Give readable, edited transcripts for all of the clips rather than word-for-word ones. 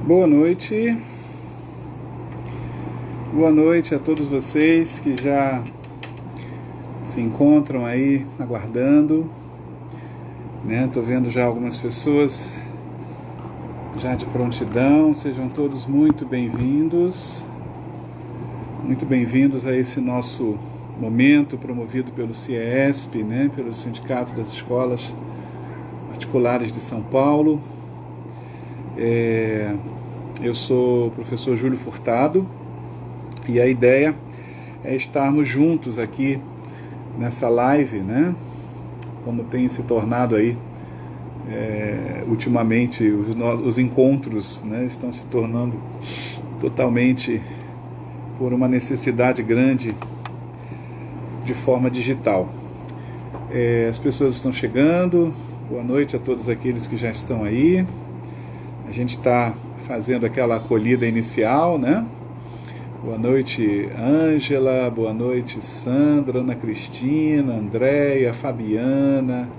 Boa noite. Boa noite a todos vocês que já se encontram aí aguardando, né? Tô vendo já algumas pessoas já de prontidão. Sejam todos muito bem-vindos. Muito bem-vindos a esse nosso momento promovido pelo CIESP, né? Pelo Sindicato das Escolas Particulares de São Paulo. Eu sou o professor Júlio Furtado e a ideia é estarmos juntos aqui nessa live, né? Como tem se tornado aí ultimamente os encontros, né? Estão se tornando totalmente por uma necessidade grande de forma digital. As pessoas estão chegando. Boa noite a todos aqueles que já estão aí. A gente está fazendo aquela acolhida inicial, né? Boa noite, Ângela. Boa noite, Sandra, Ana Cristina, Andréia, Fabiana,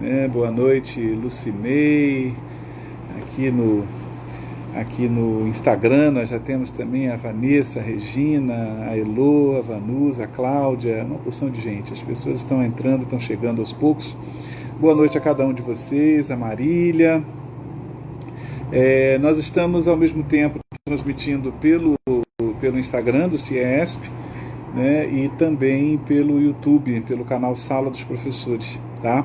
né? Boa noite, Lucimei. Aqui no Instagram nós já temos também a Vanessa, a Regina, a Elô, a Vanusa, a Cláudia, uma porção de gente. As pessoas estão entrando, estão chegando aos poucos. Boa noite a cada um de vocês, a Marília. Nós estamos ao mesmo tempo transmitindo pelo Instagram do CIESP, né, e também pelo YouTube, pelo canal Sala dos Professores, tá?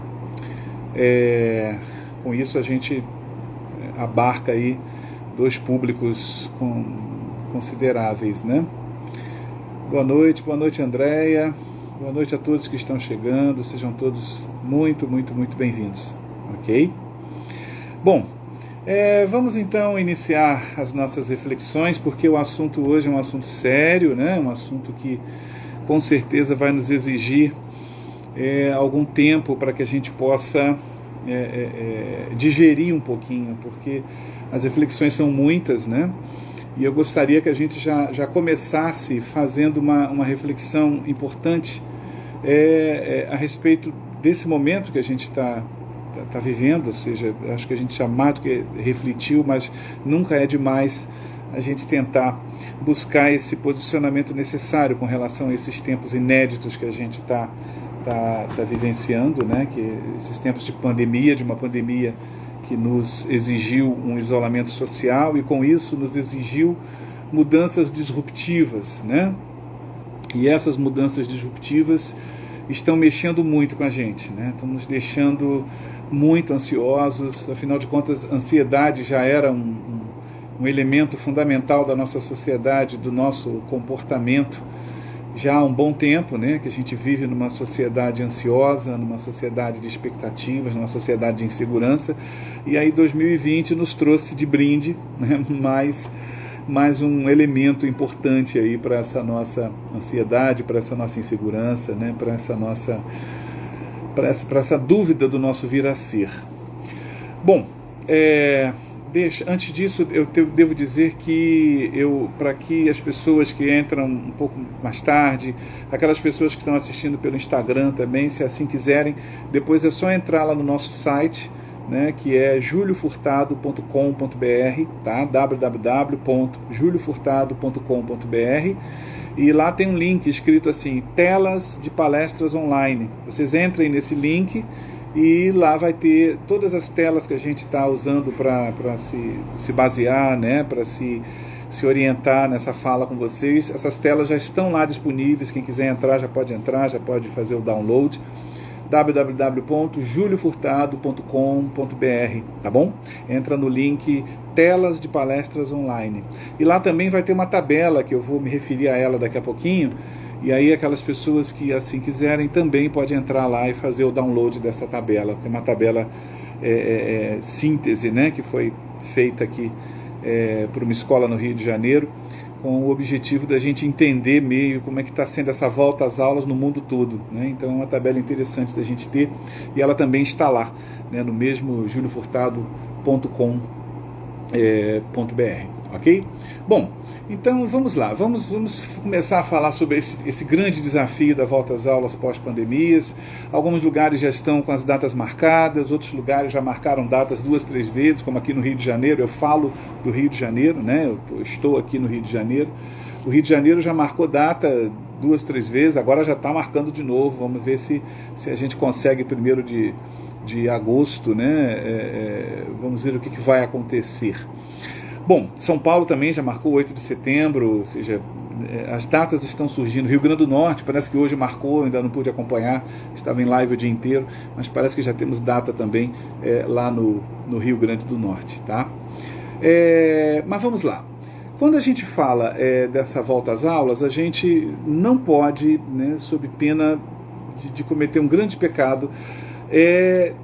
Com isso a gente abarca aí dois públicos consideráveis, né? Boa noite Andréia, boa noite a todos que estão chegando, sejam todos muito, muito, muito bem-vindos, ok? Bom, vamos então iniciar as nossas reflexões, porque o assunto hoje é um assunto sério, né? Um assunto que com certeza vai nos exigir algum tempo para que a gente possa digerir um pouquinho, porque as reflexões são muitas, né? E eu gostaria que a gente já começasse fazendo uma reflexão importante a respeito desse momento que a gente está vivendo. Ou seja, acho que a gente já mais do que refletiu, mas nunca é demais a gente tentar buscar esse posicionamento necessário com relação a esses tempos inéditos que a gente está vivenciando, né? Que esses tempos de pandemia, de uma pandemia que nos exigiu um isolamento social e com isso nos exigiu mudanças disruptivas, né? E essas mudanças disruptivas estão mexendo muito com a gente, né? Estão nos deixando muito ansiosos. Afinal de contas, a ansiedade já era um elemento fundamental da nossa sociedade, do nosso comportamento já há um bom tempo, né? Que a gente vive numa sociedade ansiosa, numa sociedade de expectativas, numa sociedade de insegurança, e aí 2020 nos trouxe de brinde, né? mais um elemento importante aí para essa nossa ansiedade, para essa nossa insegurança, né? Para essa dúvida do nosso vir a ser. Bom, antes disso, eu devo dizer que para que as pessoas que entram um pouco mais tarde, aquelas pessoas que estão assistindo pelo Instagram também, se assim quiserem, depois é só entrar lá no nosso site, né, que é juliofurtado.com.br, tá? www.juliofurtado.com.br, e lá tem um link escrito assim, telas de palestras online. Vocês entrem nesse link e lá vai ter todas as telas que a gente está usando para se basear, né, para se orientar nessa fala com vocês. Essas telas já estão lá disponíveis, quem quiser entrar, já pode fazer o download. www.juliofurtado.com.br, tá bom? Entra no link telas de palestras online. E lá também vai ter uma tabela, que eu vou me referir a ela daqui a pouquinho, e aí aquelas pessoas que assim quiserem também podem entrar lá e fazer o download dessa tabela. É uma tabela síntese, né, que foi feita aqui por uma escola no Rio de Janeiro, com o objetivo da gente entender meio como é que está sendo essa volta às aulas no mundo todo, né? Então é uma tabela interessante da gente ter, e ela também está lá, né, no mesmo juliofurtado.com.br, ok? Bom, então vamos lá, vamos começar a falar sobre esse grande desafio da volta às aulas pós-pandemias. Alguns lugares já estão com as datas marcadas, outros lugares já marcaram datas 2, 3 vezes, como aqui no Rio de Janeiro. Eu falo do Rio de Janeiro, né? Eu estou aqui no Rio de Janeiro. O Rio de Janeiro já marcou data 2, 3 vezes, agora já está marcando de novo. Vamos ver se a gente consegue 1º de agosto, né? Vamos ver o que vai acontecer. Bom, São Paulo também já marcou 8 de setembro, ou seja, as datas estão surgindo. Rio Grande do Norte, parece que hoje marcou, ainda não pude acompanhar, estava em live o dia inteiro, mas parece que já temos data também lá no Rio Grande do Norte, tá? Mas vamos lá. Quando a gente fala dessa volta às aulas, a gente não pode, né, sob pena de cometer um grande pecado,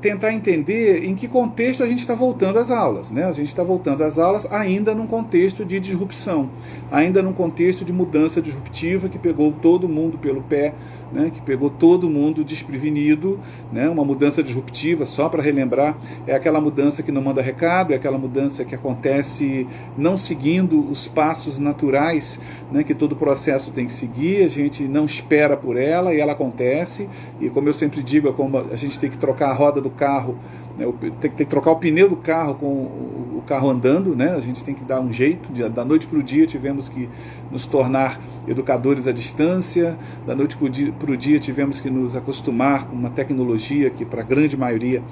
tentar entender em que contexto a gente está voltando às aulas, né? A gente está voltando às aulas ainda num contexto de disrupção, ainda num contexto de mudança disruptiva que pegou todo mundo pelo pé, né? Que pegou todo mundo desprevenido, né? Uma mudança disruptiva, só para relembrar, é aquela mudança que não manda recado, é aquela mudança que acontece não seguindo os passos naturais, né? Que todo processo tem que seguir, a gente não espera por ela e ela acontece, e como eu sempre digo, é como a gente tem que trocar a roda do carro, né, tem que trocar o pneu do carro com o carro andando, né, a gente tem que dar um jeito, da noite para o dia tivemos que nos tornar educadores à distância, da noite para o dia tivemos que nos acostumar com uma tecnologia que para a grande maioria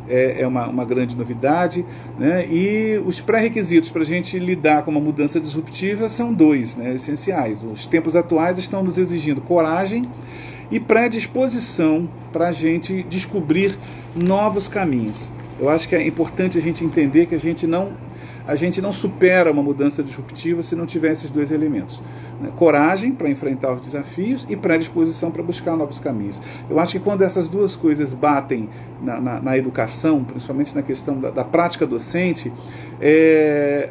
é uma grande novidade, né, e os pré-requisitos para a gente lidar com uma mudança disruptiva são 2, né, essenciais. Os tempos atuais estão nos exigindo coragem e predisposição para a gente descobrir novos caminhos. Eu acho que é importante a gente entender que a gente não supera uma mudança disruptiva se não tiver esses 2 elementos, né? Coragem para enfrentar os desafios e predisposição para buscar novos caminhos. Eu acho que quando essas 2 coisas batem na educação, principalmente na questão da prática docente,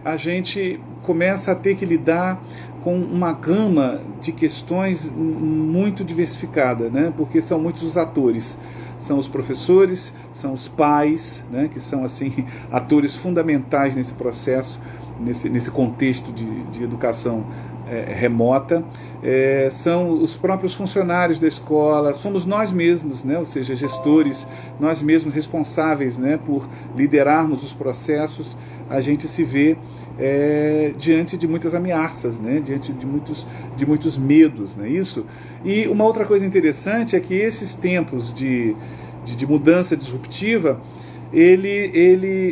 a gente começa a ter que lidar com uma gama de questões muito diversificada, né? Porque são muitos os atores. São os professores, são os pais, né? Que são assim atores fundamentais nesse processo, nesse contexto de educação remota, são os próprios funcionários da escola, somos nós mesmos, né? Ou seja, gestores, nós mesmos responsáveis, né, por liderarmos os processos. A gente se vê diante de muitas ameaças, né, diante de muitos medos, não é isso? E uma outra coisa interessante é que esses tempos de mudança disruptiva,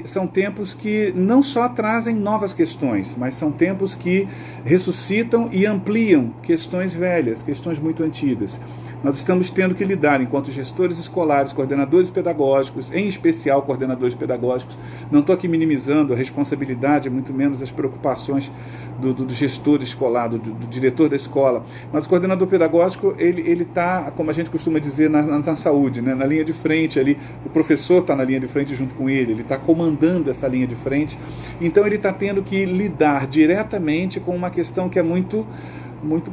são tempos que não só trazem novas questões, mas são tempos que ressuscitam e ampliam questões velhas, questões muito antigas. Nós estamos tendo que lidar, enquanto gestores escolares, coordenadores pedagógicos, em especial coordenadores pedagógicos, não estou aqui minimizando a responsabilidade, muito menos as preocupações do gestor escolar, do diretor da escola, mas o coordenador pedagógico, ele está, como a gente costuma dizer, na saúde, né? Na linha de frente ali, o professor está na linha de frente junto com ele está comandando essa linha de frente, então ele está tendo que lidar diretamente com uma questão que é muito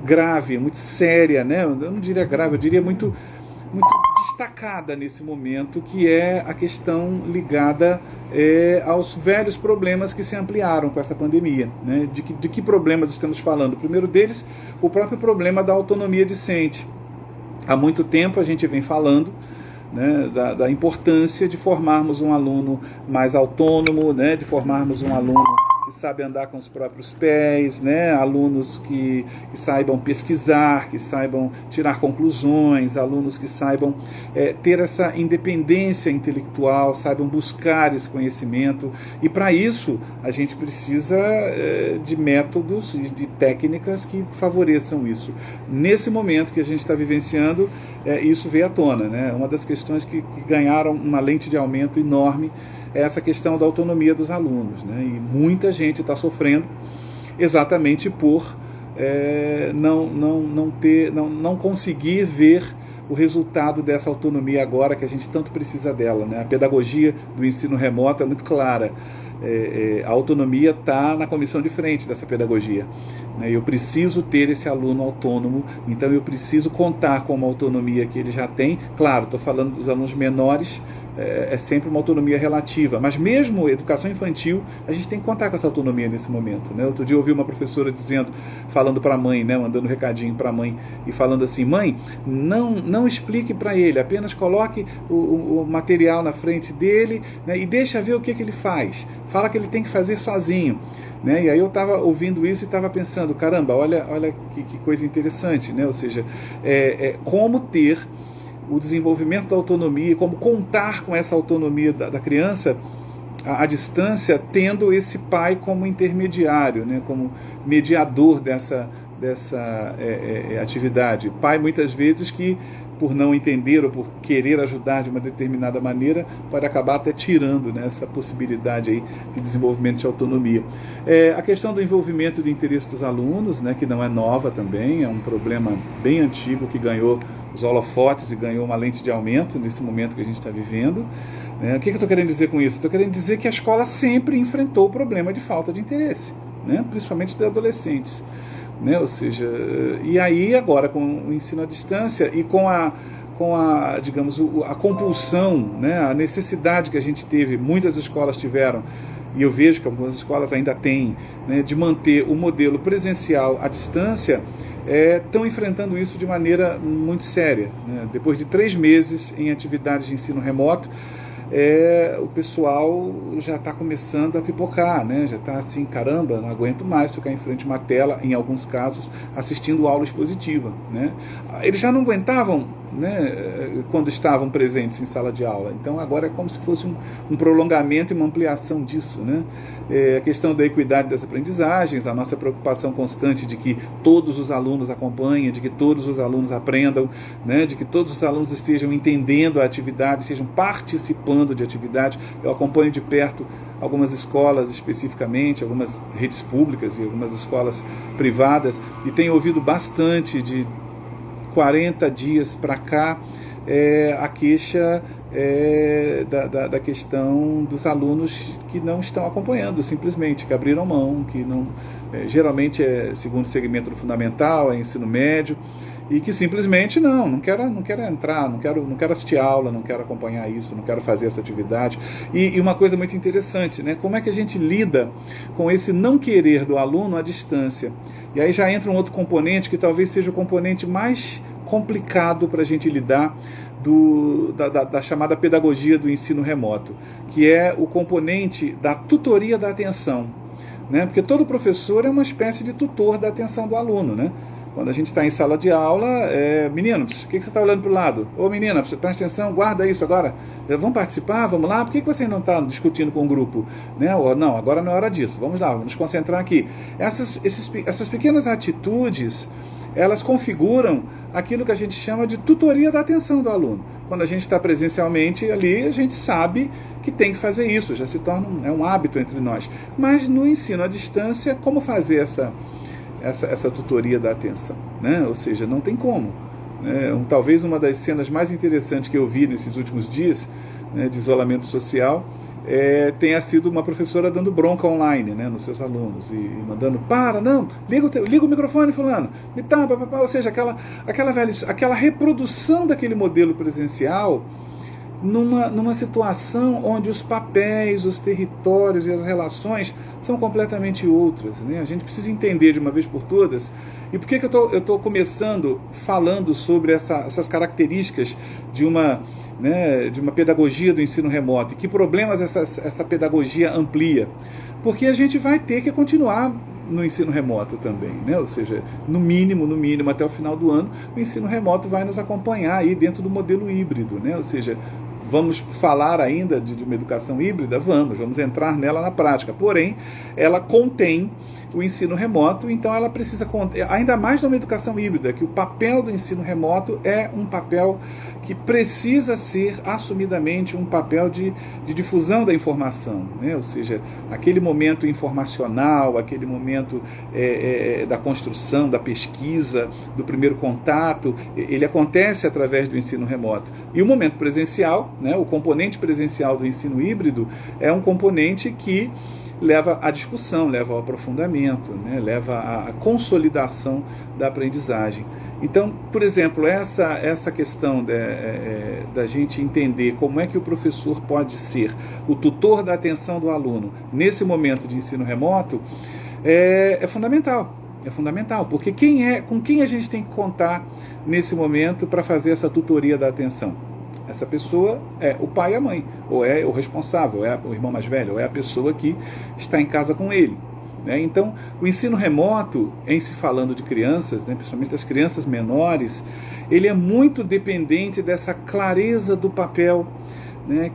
grave, muito séria, né? Eu não diria grave, eu diria muito destacada nesse momento, que é a questão ligada aos velhos problemas que se ampliaram com essa pandemia, né? De que problemas estamos falando? O primeiro deles, o próprio problema da autonomia discente. Há muito tempo a gente vem falando, né, da importância de formarmos um aluno mais autônomo, né, de formarmos um aluno que sabe andar com os próprios pés, né? Alunos que saibam pesquisar, que saibam tirar conclusões, alunos que saibam ter essa independência intelectual, saibam buscar esse conhecimento. E para isso a gente precisa de métodos e de técnicas que favoreçam isso. Nesse momento que a gente está vivenciando, isso veio à tona, né? Uma das questões que ganharam uma lente de aumento enorme é essa questão da autonomia dos alunos, né? E muita gente está sofrendo exatamente por não conseguir ver o resultado dessa autonomia agora que a gente tanto precisa dela, né? A pedagogia do ensino remoto é muito clara. A autonomia está na comissão de frente dessa pedagogia, né? Eu preciso ter esse aluno autônomo, então eu preciso contar com uma autonomia que ele já tem. Claro, estou falando dos alunos menores, é sempre uma autonomia relativa. Mas mesmo educação infantil, a gente tem que contar com essa autonomia nesse momento, né? Outro dia eu ouvi uma professora falando para a mãe, né, mandando um recadinho para a mãe e falando assim: mãe, não explique para ele, apenas coloque o material na frente dele, né, e deixa ver o que ele faz. Fala que ele tem que fazer sozinho. Né? E aí eu estava ouvindo isso e estava pensando, caramba, olha que coisa interessante, né? Ou seja, como ter o desenvolvimento da autonomia, como contar com essa autonomia da criança à distância, tendo esse pai como intermediário, né? Como mediador dessa atividade. Pai, muitas vezes, que por não entender ou por querer ajudar de uma determinada maneira, pode acabar até tirando, né, essa possibilidade aí de desenvolvimento de autonomia. A questão do envolvimento do interesse dos alunos, né, que não é nova também, é um problema bem antigo que ganhou os holofotes e ganhou uma lente de aumento nesse momento que a gente está vivendo. O que eu estou querendo dizer com isso? Estou querendo dizer que a escola sempre enfrentou o problema de falta de interesse, né, principalmente de adolescentes. Né? Ou seja, e aí agora com o ensino à distância e com a digamos, a compulsão, né? A necessidade que a gente teve, muitas escolas tiveram, e eu vejo que algumas escolas ainda têm, né, de manter o modelo presencial à distância, estão enfrentando isso de maneira muito séria, né? Depois de 3 meses em atividades de ensino remoto, o pessoal já está começando a pipocar, né? Já está assim, caramba, não aguento mais ficar em frente a uma tela, em alguns casos, assistindo aula expositiva, né? Eles já não aguentavam, né, quando estavam presentes em sala de aula, então agora é como se fosse um prolongamento e uma ampliação disso, né? A questão da equidade das aprendizagens, a nossa preocupação constante de que todos os alunos acompanhem, de que todos os alunos aprendam, né, de que todos os alunos estejam entendendo a atividade, estejam participando de atividade. Eu acompanho de perto algumas escolas especificamente, algumas redes públicas e algumas escolas privadas, e tenho ouvido bastante de 40 dias para cá a queixa da questão dos alunos que não estão acompanhando, simplesmente, que abriram mão, que não, geralmente é segundo segmento do fundamental, é ensino médio, e que simplesmente não quero entrar, não quero assistir aula, não quero acompanhar isso, não quero fazer essa atividade. E uma coisa muito interessante, né? Como é que a gente lida com esse não querer do aluno à distância? E aí já entra um outro componente que talvez seja o componente mais complicado para a gente lidar da chamada pedagogia do ensino remoto, que é o componente da tutoria da atenção, né? Porque todo professor é uma espécie de tutor da atenção do aluno, né? Quando a gente está em sala de aula, menino, o que você está olhando para o lado? Ô menina, presta atenção, guarda isso agora. Vamos participar, vamos lá? Por que você não está discutindo com o grupo? Né? Ou, não, agora não é hora disso. Vamos lá, vamos nos concentrar aqui. Essas pequenas atitudes, elas configuram aquilo que a gente chama de tutoria da atenção do aluno. Quando a gente está presencialmente ali, a gente sabe que tem que fazer isso, já se torna um hábito entre nós. Mas no ensino à distância, como fazer essa tutoria da atenção, né? Ou seja, não tem como. Talvez uma das cenas mais interessantes que eu vi nesses últimos dias, né, de isolamento social, tenha sido uma professora dando bronca online, né, nos seus alunos e mandando, liga o microfone, fulano, e tá, ou seja, aquela reprodução daquele modelo presencial numa situação onde os papéis, os territórios e as relações são completamente outras, né? A gente precisa entender de uma vez por todas. E por que eu estou começando falando sobre essas características de uma pedagogia do ensino remoto? E que problemas essa pedagogia amplia? Porque a gente vai ter que continuar no ensino remoto também, né? Ou seja, no mínimo, até o final do ano, o ensino remoto vai nos acompanhar aí dentro do modelo híbrido, né? Ou seja, vamos falar ainda de uma educação híbrida? Vamos entrar nela na prática. Porém, ela contém o ensino remoto, então ela precisa, ainda mais numa educação híbrida, que o papel do ensino remoto é um papel que precisa ser assumidamente um papel de difusão da informação, né? Ou seja, aquele momento informacional, aquele momento da construção, da pesquisa, do primeiro contato, ele acontece através do ensino remoto. E o momento presencial, né, o componente presencial do ensino híbrido, é um componente que leva à discussão, leva ao aprofundamento, né? Leva à consolidação da aprendizagem. Então, por exemplo, essa questão da gente entender como é que o professor pode ser o tutor da atenção do aluno nesse momento de ensino remoto é fundamental. É fundamental, porque com quem a gente tem que contar nesse momento para fazer essa tutoria da atenção? Essa pessoa é o pai e a mãe, ou é o responsável, ou é o irmão mais velho, ou é a pessoa que está em casa com ele. Então, o ensino remoto, em se falando de crianças, principalmente das crianças menores, ele é muito dependente dessa clareza do papel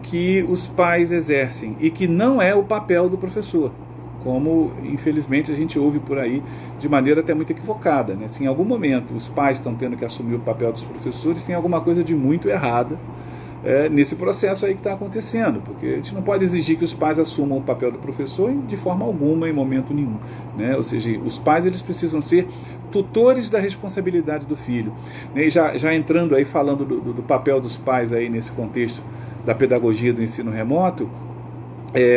que os pais exercem, e que não é o papel do professor, como infelizmente a gente ouve por aí de maneira até muito equivocada. Se em algum momento os pais estão tendo que assumir o papel dos professores, tem alguma coisa de muito errada nesse processo aí que está acontecendo, porque a gente não pode exigir que os pais assumam o papel do professor de forma alguma, em momento nenhum, ou seja, os pais eles precisam ser tutores da responsabilidade do filho, e já entrando aí falando do papel dos pais aí nesse contexto da pedagogia do ensino remoto,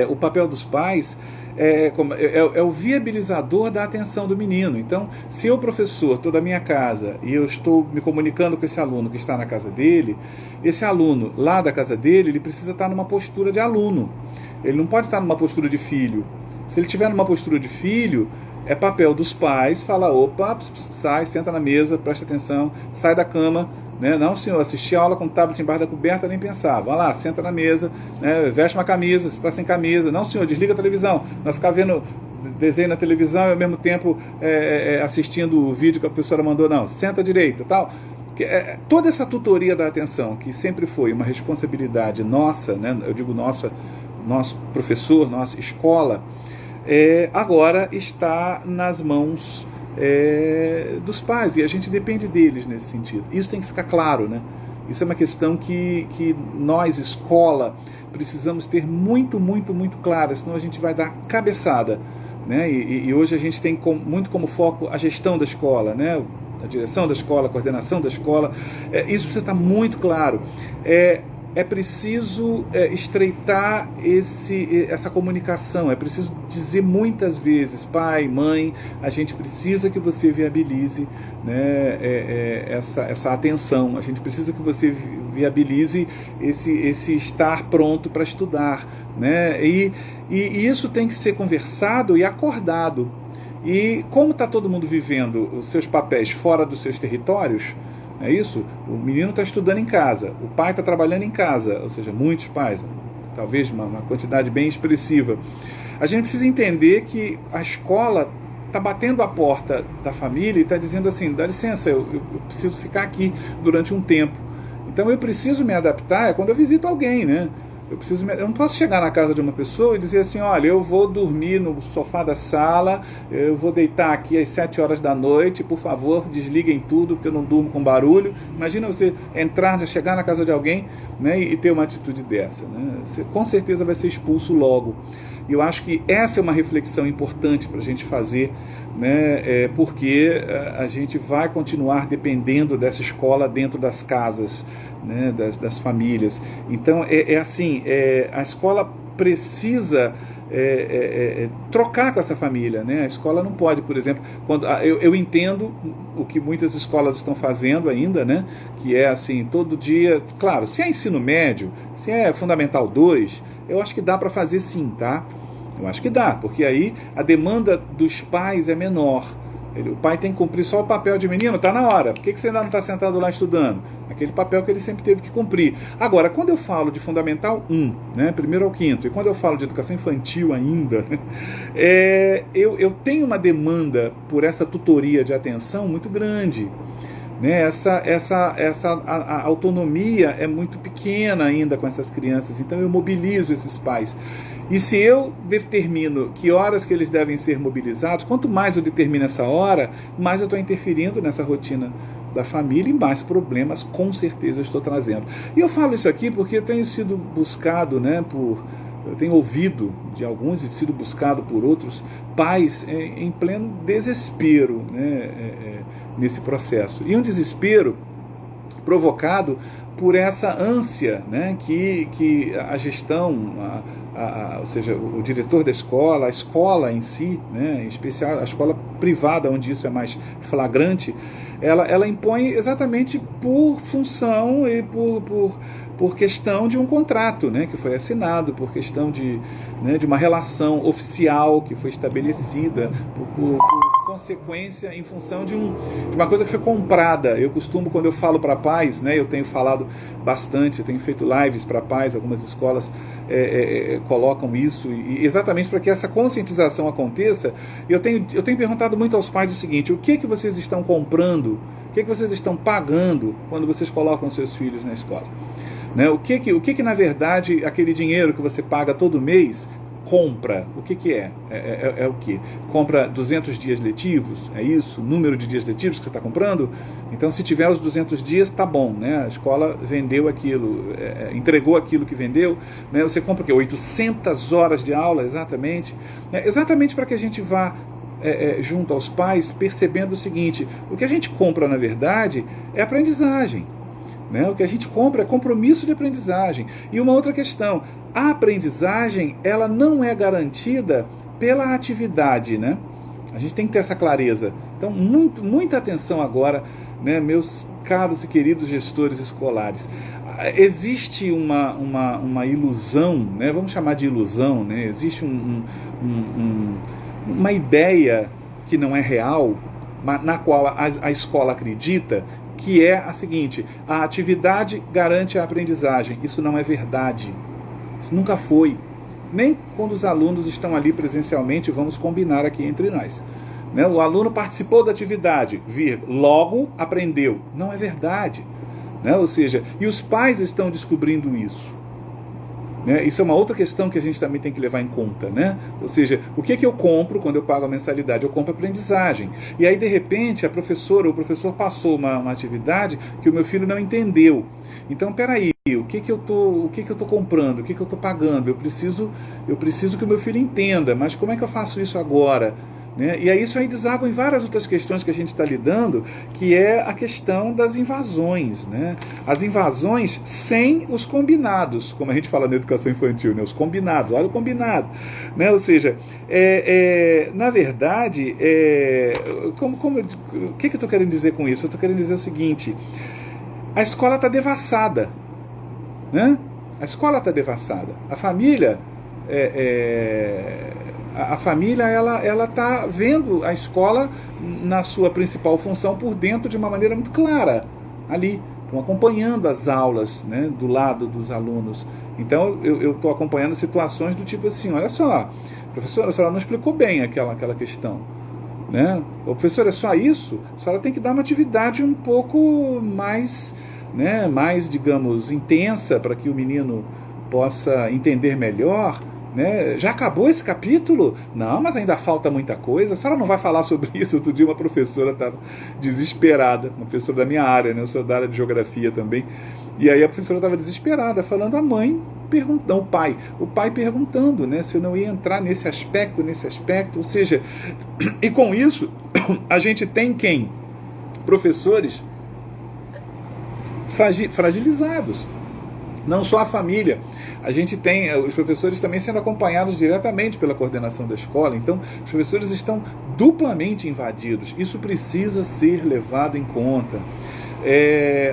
o papel dos pais é o viabilizador da atenção do menino. Então, se eu, professor, estou da minha casa e eu estou me comunicando com esse aluno que está na casa dele, esse aluno lá da casa dele, ele precisa estar numa postura de aluno. Ele não pode estar numa postura de filho. Se ele estiver numa postura de filho, é papel dos pais falar: opa, sai, senta na mesa, presta atenção, sai da cama. Não, senhor, assistir a aula com o tablet embaixo da coberta, nem pensar. Vai lá, senta na mesa, veste uma camisa, se está sem camisa. Não, senhor, desliga a televisão. Vai ficar vendo desenho na televisão e ao mesmo tempo assistindo o vídeo que a professora mandou. Não, senta direito, tal. Toda essa tutoria da atenção, que sempre foi uma responsabilidade nossa, eu digo nossa, nosso professor, nossa escola, agora está nas mãos dos pais, e a gente depende deles nesse sentido. Isso tem que ficar claro, Isso é uma questão que nós, escola, precisamos ter muito, muito, muito clara, senão a gente vai dar cabeçada, E hoje a gente tem muito como foco a gestão da escola, a direção da escola, a coordenação da escola. Isso precisa estar muito claro. É preciso estreitar essa comunicação, é preciso dizer muitas vezes: pai, mãe, a gente precisa que você viabilize essa atenção, a gente precisa que você viabilize esse estar pronto para estudar, e isso tem que ser conversado e acordado. E como está todo mundo vivendo os seus papéis fora dos seus territórios, é isso? O menino está estudando em casa, o pai está trabalhando em casa, ou seja, muitos pais, talvez uma quantidade bem expressiva. A gente precisa entender que a escola está batendo a porta da família e está dizendo assim: dá licença, eu preciso ficar aqui durante um tempo. Então eu preciso me adaptar quando eu visito alguém, Eu não posso chegar na casa de uma pessoa e dizer assim: olha, eu vou dormir no sofá da sala, eu vou deitar aqui às 7 horas da noite, por favor, desliguem tudo, porque eu não durmo com barulho. Imagina você chegar na casa de alguém e ter uma atitude dessa. Você com certeza vai ser expulso logo. E eu acho que essa é uma reflexão importante para a gente fazer, porque a gente vai continuar dependendo dessa escola dentro das casas, das famílias. Então a escola precisa trocar com essa família, A escola não pode, por exemplo, eu entendo o que muitas escolas estão fazendo ainda, que é assim, todo dia, claro, se é ensino médio, se é Fundamental 2, eu acho que dá para fazer sim, tá? Eu acho que dá, porque aí a demanda dos pais é menor. O pai tem que cumprir só o papel de: menino, está na hora, por que você ainda não está sentado lá estudando? Aquele papel que ele sempre teve que cumprir. Agora, quando eu falo de Fundamental 1, primeiro ao quinto, e quando eu falo de educação infantil ainda, eu tenho uma demanda por essa tutoria de atenção muito grande. A autonomia é muito pequena ainda com essas crianças, então eu mobilizo esses pais. E se eu determino que horas que eles devem ser mobilizados, quanto mais eu determino essa hora, mais eu estou interferindo nessa rotina da família e mais problemas com certeza eu estou trazendo. E eu falo isso aqui porque eu tenho sido buscado, eu tenho ouvido de alguns e sido buscado por outros pais em pleno desespero, nesse processo. E um desespero provocado por essa ânsia, que a gestão, ou seja, o diretor da escola, a escola em si, né, em especial a escola privada, onde isso é mais flagrante, ela impõe exatamente por função e por questão de um contrato, né, que foi assinado, por questão de uma relação oficial que foi estabelecida, por consequência, em função de uma coisa que foi comprada. Eu costumo, quando eu falo para pais, né, eu tenho falado bastante, eu tenho feito lives para pais, algumas escolas colocam isso, e exatamente para que essa conscientização aconteça, eu tenho perguntado muito aos pais o seguinte: o que vocês estão comprando, o que vocês estão pagando quando vocês colocam seus filhos na escola? Né? O que na verdade aquele dinheiro que você paga todo mês compra? O que é? É o que? Compra 200 dias letivos? É isso? Número de dias letivos que você está comprando? Então, se tiver os 200 dias, tá bom, né? A escola vendeu aquilo, entregou aquilo que vendeu, né? Você compra o quê? 800 horas de aula, exatamente. Exatamente para que a gente vá junto aos pais, percebendo o seguinte: o que a gente compra, na verdade, é aprendizagem. Né? O que a gente compra é compromisso de aprendizagem. E uma outra questão: a aprendizagem, ela não é garantida pela atividade, né? A gente tem que ter essa clareza. Então, muita atenção agora, né, meus caros e queridos gestores escolares. Existe uma ilusão, né? Vamos chamar de ilusão, né? Existe uma ideia que não é real, na qual a escola acredita, que é a seguinte: a atividade garante a aprendizagem. Isso não é verdade. Isso nunca foi. Nem quando os alunos estão ali presencialmente, vamos combinar aqui entre nós. Né? O aluno participou da atividade, logo aprendeu. Não é verdade. Né? Ou seja, e os pais estão descobrindo isso. Né? Isso é uma outra questão que a gente também tem que levar em conta, né? Ou seja, o que eu compro quando eu pago a mensalidade? Eu compro aprendizagem. E aí, de repente, a professora ou o professor passou uma atividade que o meu filho não entendeu. Então, peraí, o que eu tô comprando? O que eu tô pagando? Eu preciso que o meu filho entenda, mas como é que eu faço isso agora? Né? E aí isso aí deságua em várias outras questões que a gente está lidando, que é a questão das invasões, né? As invasões sem os combinados, como a gente fala na educação infantil, né? Os combinados, olha o combinado, né? Ou seja, na verdade, o que eu estou querendo dizer com isso? Eu estou querendo dizer o seguinte: a escola está devassada, né? A escola está devassada, a família a família ela está vendo a escola na sua principal função por dentro de uma maneira muito clara, ali, estão acompanhando as aulas, né, do lado dos alunos. Então eu estou acompanhando situações do tipo assim: olha só, professora, a senhora não explicou bem aquela questão, né? O professor, é só isso? A senhora tem que dar uma atividade um pouco mais, né, mais, digamos, intensa, para que o menino possa entender melhor. Né? Já acabou esse capítulo? Não, mas ainda falta muita coisa. A senhora não vai falar sobre isso? Outro dia uma professora estava desesperada, uma professora da minha área, né? Eu sou da área de geografia também. E aí a professora estava desesperada, falando a mãe perguntando, o pai perguntando, né, se eu não ia entrar nesse aspecto, ou seja, e com isso a gente tem quem? Professores fragilizados. Não só a família, a gente tem os professores também sendo acompanhados diretamente pela coordenação da escola. Então os professores estão duplamente invadidos. Isso precisa ser levado em conta.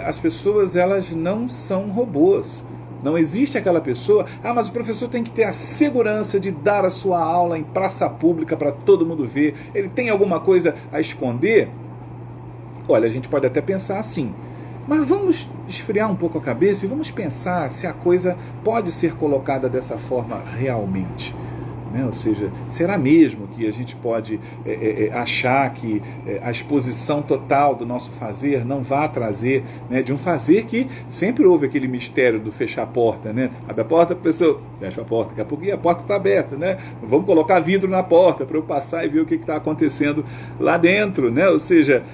As pessoas, elas não são robôs. Não existe aquela pessoa: mas o professor tem que ter a segurança de dar a sua aula em praça pública para todo mundo ver. Ele tem alguma coisa a esconder? Olha, a gente pode até pensar assim, mas vamos esfriar um pouco a cabeça e vamos pensar se a coisa pode ser colocada dessa forma realmente. Né? Ou seja, será mesmo que a gente pode achar que a exposição total do nosso fazer não vá trazer, né, de um fazer que sempre houve aquele mistério do fechar a porta, né? Abre a porta, professor, fecha a porta, daqui a pouco a porta está aberta, né? Vamos colocar vidro na porta para eu passar e ver o que está acontecendo lá dentro, né? Ou seja,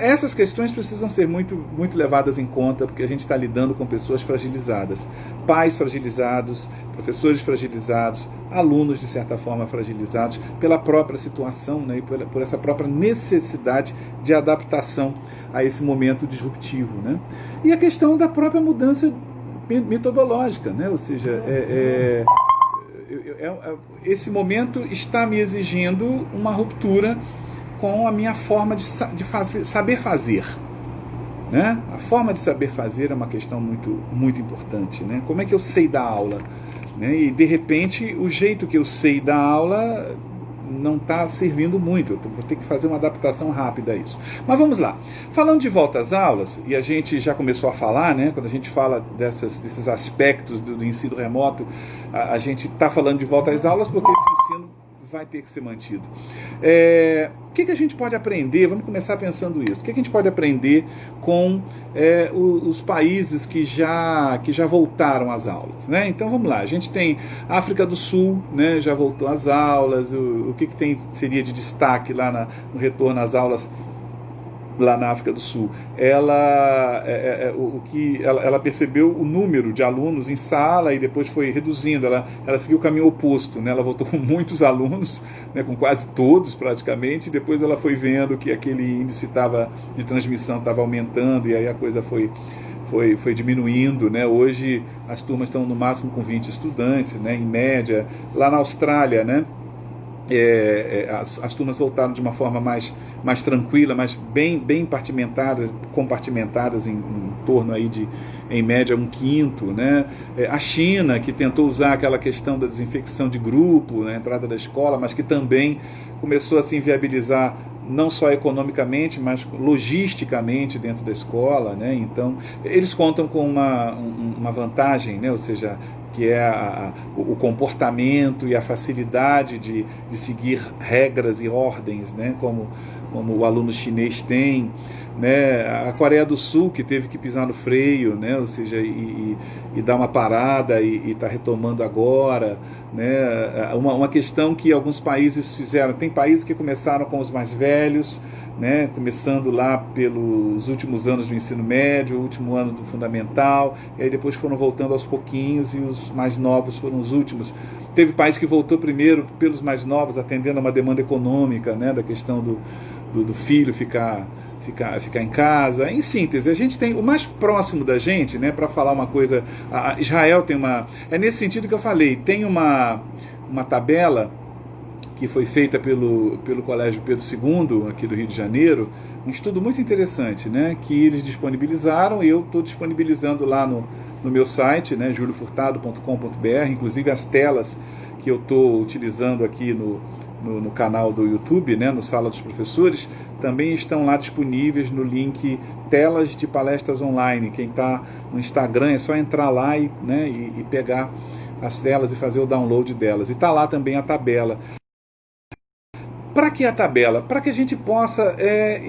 essas questões precisam ser muito, muito levadas em conta, porque a gente está lidando com pessoas fragilizadas, pais fragilizados, professores fragilizados, alunos de certa forma fragilizados pela própria situação, né, e por essa própria necessidade de adaptação a esse momento disruptivo, né? E a questão da própria mudança metodológica, né? Ou seja, esse momento está me exigindo uma ruptura com a minha forma de saber fazer. Né? A forma de saber fazer é uma questão muito, muito importante. Né? Como é que eu sei dar aula? Né? E, de repente, o jeito que eu sei dar aula não está servindo muito. Eu vou ter que fazer uma adaptação rápida a isso. Mas vamos lá. Falando de volta às aulas, e a gente já começou a falar, né? Quando a gente fala desses aspectos do ensino remoto, a gente está falando de volta às aulas porque esse ensino vai ter que ser mantido. O que a gente pode aprender? Vamos começar pensando isso. O que a gente pode aprender com os países que já voltaram às aulas? Né? Então vamos lá. A gente tem a África do Sul, né, já voltou às aulas. O que seria de destaque lá no retorno às aulas lá na África do Sul? Ela percebeu o número de alunos em sala e depois foi reduzindo. Ela seguiu o caminho oposto, né? Ela voltou com muitos alunos, né? Com quase todos praticamente, e depois ela foi vendo que aquele índice de transmissão estava aumentando, e aí a coisa foi diminuindo, né? Hoje as turmas estão no máximo com 20 estudantes, né? Em média. Lá na Austrália, né? As turmas voltaram de uma forma mais tranquila, mas bem compartimentadas em torno aí de, em média, 1/5, né? A China, que tentou usar aquela questão da desinfecção de grupo na entrada da escola, mas que também começou a se inviabilizar não só economicamente, mas logisticamente dentro da escola, né? Então, eles contam com uma vantagem, né? Ou seja, que é o comportamento e a facilidade de seguir regras e ordens, né? Como o aluno chinês tem, né? A Coreia do Sul, que teve que pisar no freio, né? Ou seja, e dar uma parada e está retomando agora, né? Uma questão que alguns países fizeram. Tem países que começaram com os mais velhos, né? Começando lá pelos últimos anos do ensino médio, o último ano do fundamental, e aí depois foram voltando aos pouquinhos, e os mais novos foram os últimos. Teve país que voltou primeiro pelos mais novos, atendendo a uma demanda econômica, né? Da questão do filho ficar em casa. Em síntese, a gente tem o mais próximo da gente, né, para falar uma coisa. Israel tem é nesse sentido que eu falei, tem uma tabela que foi feita pelo Colégio Pedro II, aqui do Rio de Janeiro, um estudo muito interessante, né, que eles disponibilizaram, e eu estou disponibilizando lá no meu site, né, juliofurtado.com.br, inclusive as telas que eu estou utilizando aqui no canal do YouTube, né, no Sala dos Professores, também estão lá disponíveis no link Telas de Palestras Online. Quem está no Instagram é só entrar lá e pegar as telas e fazer o download delas. E está lá também a tabela. Para que a tabela? Para que a gente possa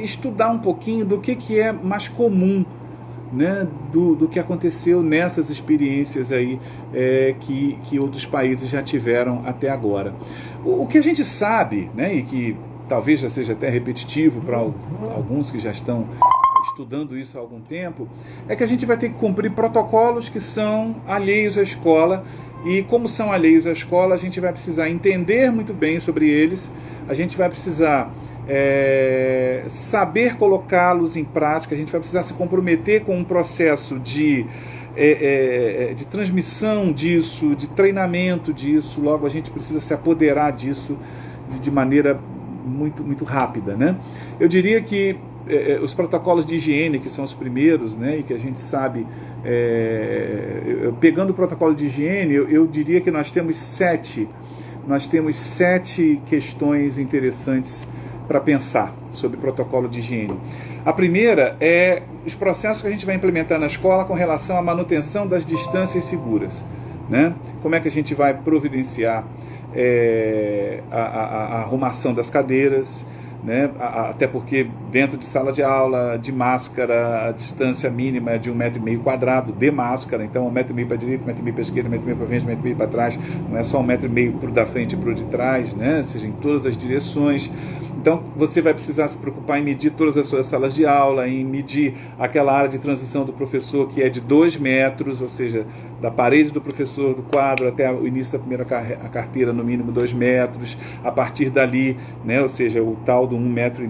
estudar um pouquinho do que é mais comum, né, do que aconteceu nessas experiências aí que outros países já tiveram até agora. O que a gente sabe, né, e que talvez já seja até repetitivo para alguns que já estão estudando isso há algum tempo, é que a gente vai ter que cumprir protocolos que são alheios à escola, e como são alheios à escola, a gente vai precisar entender muito bem sobre eles, a gente vai precisar saber colocá-los em prática, a gente vai precisar se comprometer com um processo de transmissão disso, de treinamento disso. Logo a gente precisa se apoderar disso de maneira muito, muito rápida, né? Eu diria que os protocolos de higiene, que são os primeiros, né, e que a gente sabe, pegando o protocolo de higiene, eu diria que nós temos sete questões interessantes para pensar sobre o protocolo de higiene. A primeira é os processos que a gente vai implementar na escola com relação à manutenção das distâncias seguras, né? Como é que a gente vai providenciar a arrumação das cadeiras, né? Até porque dentro de sala de aula, de máscara, a distância mínima é de 1,5 m quadrado de máscara, então 1,5 m para a direita, 1,5 m para a esquerda, 1,5 m para frente, 1,5 m para trás, não é só 1,5 m para o da frente e para o de trás, né? Ou seja, em todas as direções. Então você vai precisar se preocupar em medir todas as suas salas de aula, em medir aquela área de transição do professor que é de 2 metros, ou seja, da parede do professor, do quadro até o início da primeira carteira, no mínimo 2 metros, a partir dali, né, ou seja, o tal do 1,5 metro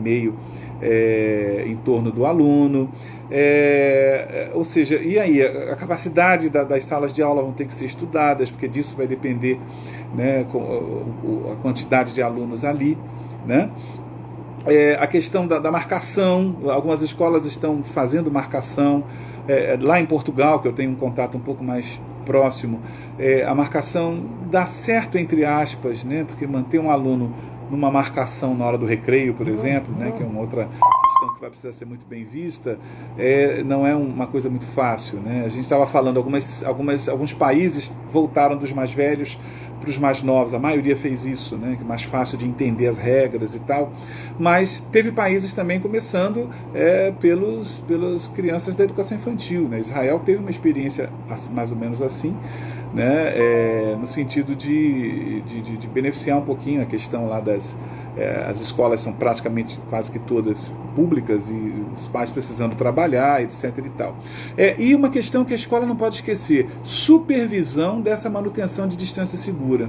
em torno do aluno, ou seja, e aí a capacidade das salas de aula vão ter que ser estudadas, porque disso vai depender, né, a quantidade de alunos ali, né? A questão da marcação, algumas escolas estão fazendo marcação, lá em Portugal, que eu tenho um contato um pouco mais próximo, a marcação dá certo, entre aspas, né, porque manter um aluno numa marcação na hora do recreio, por exemplo, né, que é uma outra questão que vai precisar ser muito bem vista, não é uma coisa muito fácil, né? A gente estava falando, alguns países voltaram dos mais velhos para os mais novos, a maioria fez isso, né, que é mais fácil de entender as regras e tal, mas teve países também começando pelas crianças da educação infantil, né? Israel teve uma experiência mais ou menos assim, né, no sentido de beneficiar um pouquinho a questão lá as escolas são praticamente quase que todas públicas e os pais precisando trabalhar, etc. e tal. E uma questão que a escola não pode esquecer: supervisão dessa manutenção de distância segura,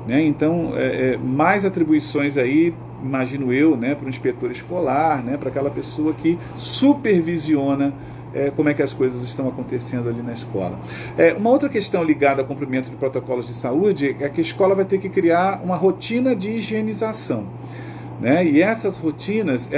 né? Então, mais atribuições aí, imagino eu, né, para o inspetor escolar, né, para aquela pessoa que supervisiona como é que as coisas estão acontecendo ali na escola. Uma outra questão ligada ao cumprimento de protocolos de saúde é que a escola vai ter que criar uma rotina de higienização, né? E essas rotinas,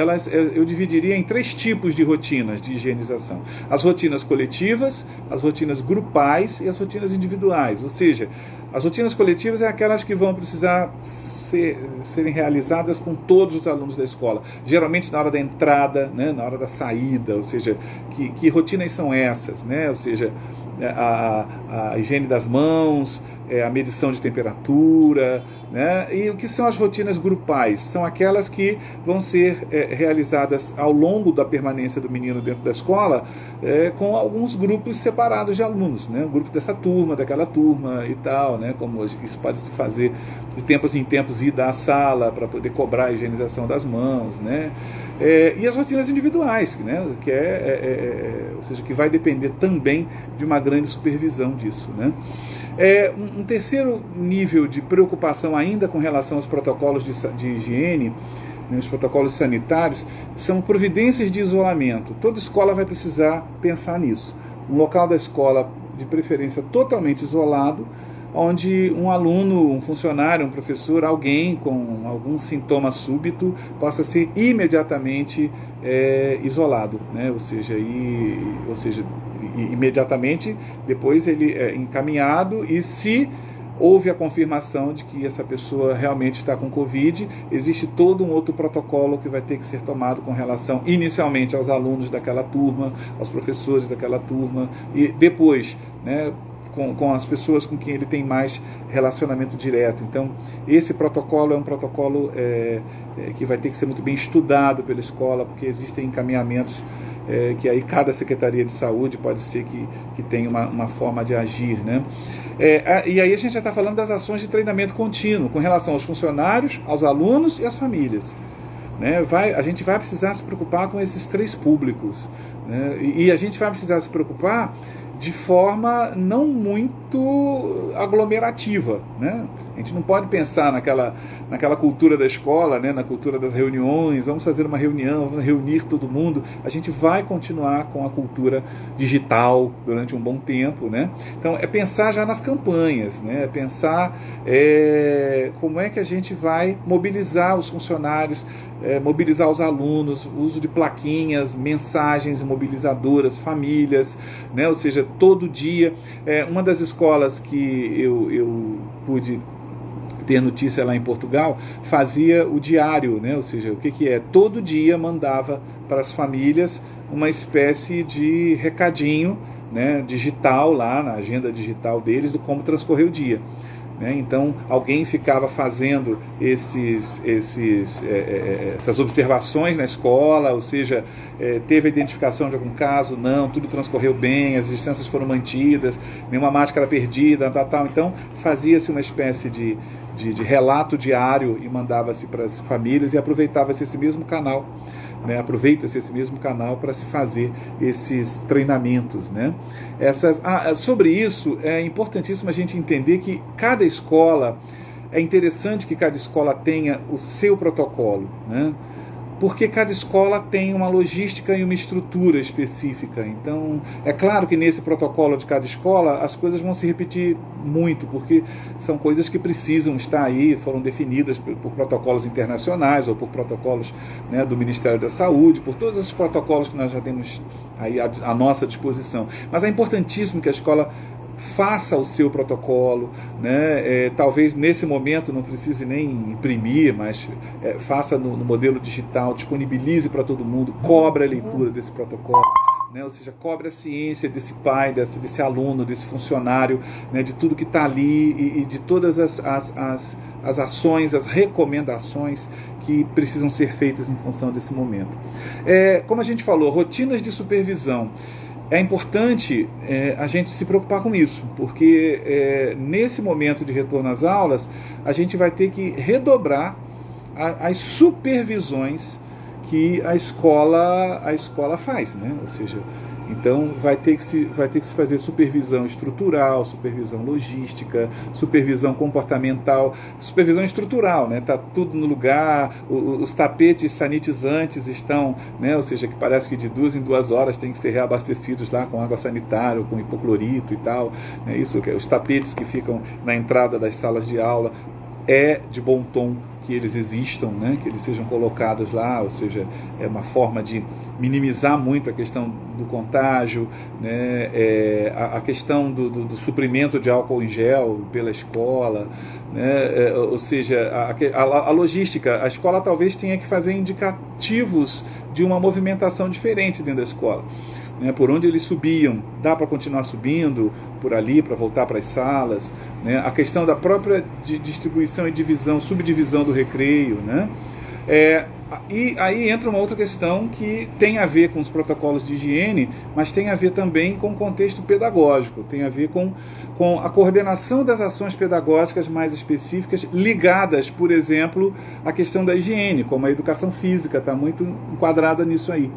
eu dividiria em 3 tipos de rotinas de higienização: as rotinas coletivas, as rotinas grupais e as rotinas individuais. Ou seja, as rotinas coletivas é aquelas que vão precisar serem realizadas com todos os alunos da escola, geralmente na hora da entrada, né, na hora da saída. Ou seja, que rotinas são essas, né? Ou seja, a higiene das mãos, a medição de temperatura, né? E o que são as rotinas grupais? São aquelas que vão ser realizadas ao longo da permanência do menino dentro da escola, com alguns grupos separados de alunos, né? Um grupo dessa turma, daquela turma e tal, né? Como isso pode se fazer de tempos em tempos, ir à sala para poder cobrar a higienização das mãos, né? E as rotinas individuais, né? Ou seja, que vai depender também de uma grande supervisão disso, né? Um terceiro nível de preocupação ainda com relação aos protocolos de higiene, né, os protocolos sanitários, são providências de isolamento. Toda escola vai precisar pensar nisso. Um local da escola, de preferência totalmente isolado, onde um aluno, um funcionário, um professor, alguém com algum sintoma súbito possa ser imediatamente isolado, né? Ou seja, imediatamente depois ele é encaminhado, e se houve a confirmação de que essa pessoa realmente está com Covid, existe todo um outro protocolo que vai ter que ser tomado com relação inicialmente aos alunos daquela turma, aos professores daquela turma, e depois, né, com as pessoas com quem ele tem mais relacionamento direto. Então, esse protocolo é um protocolo que vai ter que ser muito bem estudado pela escola, porque existem encaminhamentos que aí cada Secretaria de Saúde pode ser que tenha uma forma de agir, né? E aí a gente já está falando das ações de treinamento contínuo com relação aos funcionários, aos alunos e às famílias, né? A gente vai precisar se preocupar com esses 3 públicos, né? E a gente vai precisar se preocupar de forma não muito aglomerativa, né? A gente não pode pensar naquela cultura da escola, né? Na cultura das reuniões, vamos fazer uma reunião, vamos reunir todo mundo. A gente vai continuar com a cultura digital durante um bom tempo, né? Então, pensar já nas campanhas, né? Pensar como é que a gente vai mobilizar os funcionários, mobilizar os alunos, uso de plaquinhas, mensagens mobilizadoras, famílias, né? Ou seja, todo dia. Uma das escolas que eu pude ter notícia lá em Portugal fazia o diário, né? Ou seja, o que é? Todo dia mandava para as famílias uma espécie de recadinho, né, digital lá na agenda digital deles, do como transcorreu o dia. Então, alguém ficava fazendo essas observações na escola, ou seja, teve a identificação de algum caso? Não, tudo transcorreu bem, as distâncias foram mantidas, nenhuma máscara perdida, tal. Então, fazia-se uma espécie de de relato diário e mandava-se para as famílias, e aproveitava-se esse mesmo canal, né? Aproveita-se esse mesmo canal para se fazer esses treinamentos, né? Sobre isso, é importantíssimo a gente entender que cada escola, é interessante que cada escola tenha o seu protocolo, né? Porque cada escola tem uma logística e uma estrutura específica. Então, é claro que nesse protocolo de cada escola as coisas vão se repetir muito, porque são coisas que precisam estar aí, foram definidas por protocolos internacionais ou por protocolos, né, do Ministério da Saúde, por todos esses protocolos que nós já temos aí à nossa disposição. Mas é importantíssimo que a escola faça o seu protocolo, né? Talvez nesse momento não precise nem imprimir, mas faça no modelo digital, disponibilize para todo mundo, cobre a leitura desse protocolo, né? Ou seja, cobre a ciência desse pai, desse aluno, desse funcionário, né? De tudo que está ali e de todas as ações, as recomendações que precisam ser feitas em função desse momento. Como a gente falou, rotinas de supervisão. É importante a gente se preocupar com isso, porque nesse momento de retorno às aulas, a gente vai ter que redobrar as supervisões que a escola faz, né? Ou seja, então vai ter que se fazer supervisão estrutural, supervisão logística, supervisão comportamental, supervisão estrutural, né? Tá tudo no lugar, os tapetes sanitizantes estão, né? Ou seja, que parece que de 2 em 2 horas tem que ser reabastecidos lá com água sanitária, com hipoclorito e tal, né? Isso, os tapetes que ficam na entrada das salas de aula, é de bom tom que eles existam, né? Que eles sejam colocados lá, ou seja, é uma forma de minimizar muito a questão do contágio, né? A questão do suprimento de álcool em gel pela escola, né? Ou seja, a logística, a escola talvez tenha que fazer indicativos de uma movimentação diferente dentro da escola, né? Por onde eles subiam, dá para continuar subindo por ali, para voltar para as salas, né? A questão da própria distribuição e divisão, subdivisão do recreio, né? E aí entra uma outra questão que tem a ver com os protocolos de higiene, mas tem a ver também com o contexto pedagógico, tem a ver com a coordenação das ações pedagógicas mais específicas ligadas, por exemplo, à questão da higiene, como a educação física está muito enquadrada nisso aí,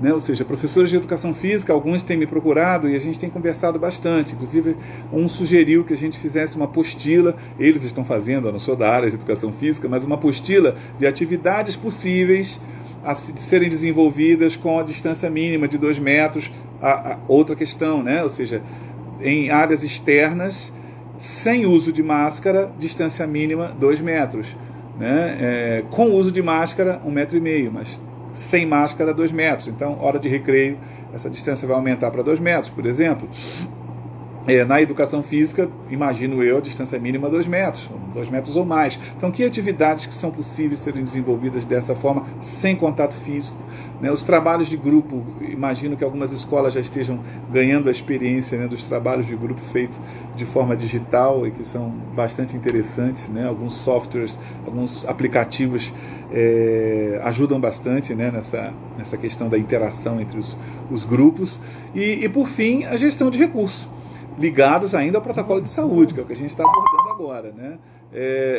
né? Ou seja, professores de educação física, alguns têm me procurado e a gente tem conversado bastante. Inclusive, um sugeriu que a gente fizesse uma apostila, eles estão fazendo, eu não sou da área de educação física, mas uma apostila de atividades possíveis de serem desenvolvidas com a distância mínima de 2 metros. Outra questão, né? Ou seja, em áreas externas, sem uso de máscara, distância mínima 2 metros, né? Com uso de máscara, 1,5 metro, mas sem máscara 2 metros. Então, hora de recreio, essa distância vai aumentar para 2 metros, por exemplo. Na educação física, imagino eu, a distância mínima 2 metros, 2 metros ou mais. Então, que atividades que são possíveis serem desenvolvidas dessa forma, sem contato físico, né? Os trabalhos de grupo, imagino que algumas escolas já estejam ganhando a experiência, né, dos trabalhos de grupo feitos de forma digital e que são bastante interessantes, né? Alguns softwares, alguns aplicativos ajudam bastante, né, nessa questão da interação entre os grupos. E, por fim, a gestão de recursos, ligados ainda ao protocolo de saúde, que é o que a gente está abordando agora, né?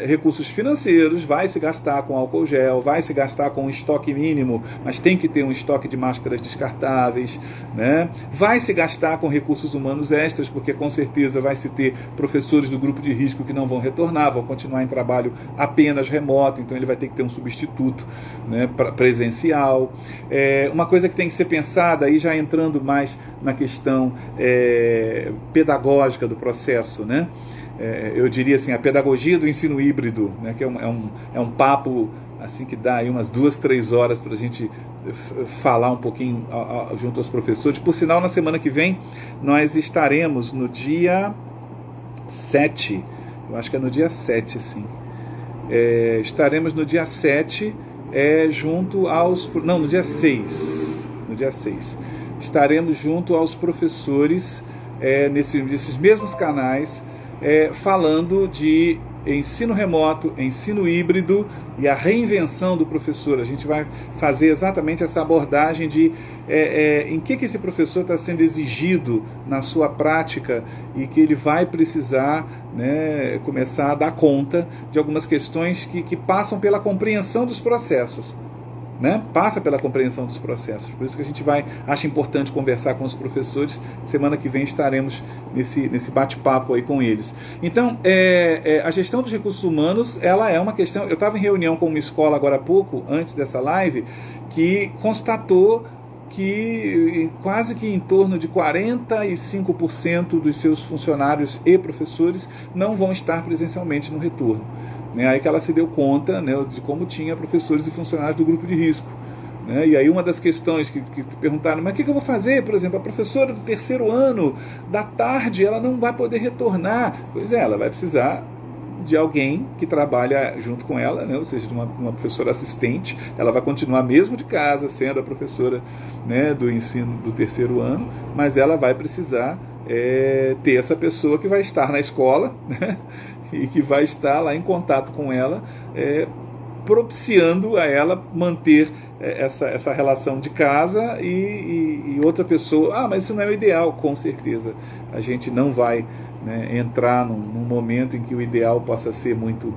Recursos financeiros, vai se gastar com álcool gel, vai se gastar com um estoque mínimo, mas tem que ter um estoque de máscaras descartáveis, né? Vai se gastar com recursos humanos extras, porque com certeza vai se ter professores do grupo de risco que não vão retornar, vão continuar em trabalho apenas remoto, então ele vai ter que ter um substituto, né, presencial. Uma coisa que tem que ser pensada, aí já entrando mais na questão pedagógica do processo, né? Eu diria assim, a pedagogia do ensino híbrido, né, que é um papo assim que dá aí umas 2, 3 horas para a gente falar um pouquinho junto aos professores. Por sinal, na semana que vem nós estaremos no dia 7, eu acho que é no dia 7, sim. Estaremos no dia 7 junto aos... Não, no dia 6. No dia 6. Estaremos junto aos professores nesses mesmos canais, falando de ensino remoto, ensino híbrido e a reinvenção do professor. A gente vai fazer exatamente essa abordagem de em que esse professor está sendo exigido na sua prática e que ele vai precisar, né, começar a dar conta de algumas questões que passam pela compreensão dos processos. Né? Passa pela compreensão dos processos. Por isso que a gente acha importante conversar com os professores. Semana que vem estaremos nesse bate-papo aí com eles. Então, a gestão dos recursos humanos, ela é uma questão... Eu estava em reunião com uma escola agora há pouco, antes dessa live, que constatou que quase que em torno de 45% dos seus funcionários e professores não vão estar presencialmente no retorno. Aí que ela se deu conta, né, de como tinha professores e funcionários do grupo de risco. Né? E aí uma das questões que perguntaram, mas o que eu vou fazer? Por exemplo, a professora do 3º ano, da tarde, ela não vai poder retornar. Pois é, ela vai precisar de alguém que trabalha junto com ela, né? Ou seja, de uma professora assistente. Ela vai continuar mesmo de casa, sendo a professora, né, do ensino do 3º ano, mas ela vai precisar ter essa pessoa que vai estar na escola, né? E que vai estar lá em contato com ela, propiciando a ela manter essa relação de casa e outra pessoa. Mas isso não é o ideal, com certeza. A gente não vai, né, entrar num momento em que o ideal possa ser muito,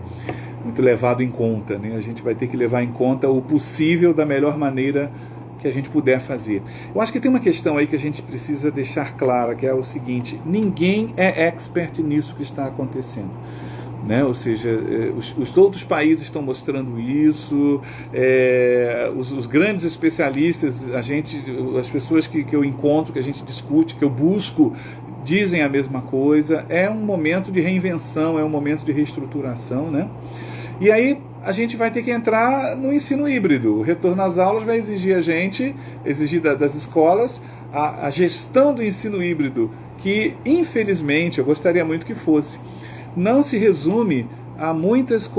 muito levado em conta. Né? A gente vai ter que levar em conta o possível da melhor maneira que a gente puder fazer. Eu acho que tem uma questão aí que a gente precisa deixar clara, que é o seguinte: ninguém é expert nisso que está acontecendo. Né? Ou seja, os outros países estão mostrando isso, os grandes especialistas, as pessoas que eu encontro, que a gente discute, que eu busco, dizem a mesma coisa. É um momento de reinvenção, é um momento de reestruturação, né? E aí a gente vai ter que entrar no ensino híbrido. O retorno às aulas vai exigir das escolas, a gestão do ensino híbrido, que infelizmente eu gostaria muito que fosse. Não se resume a muitos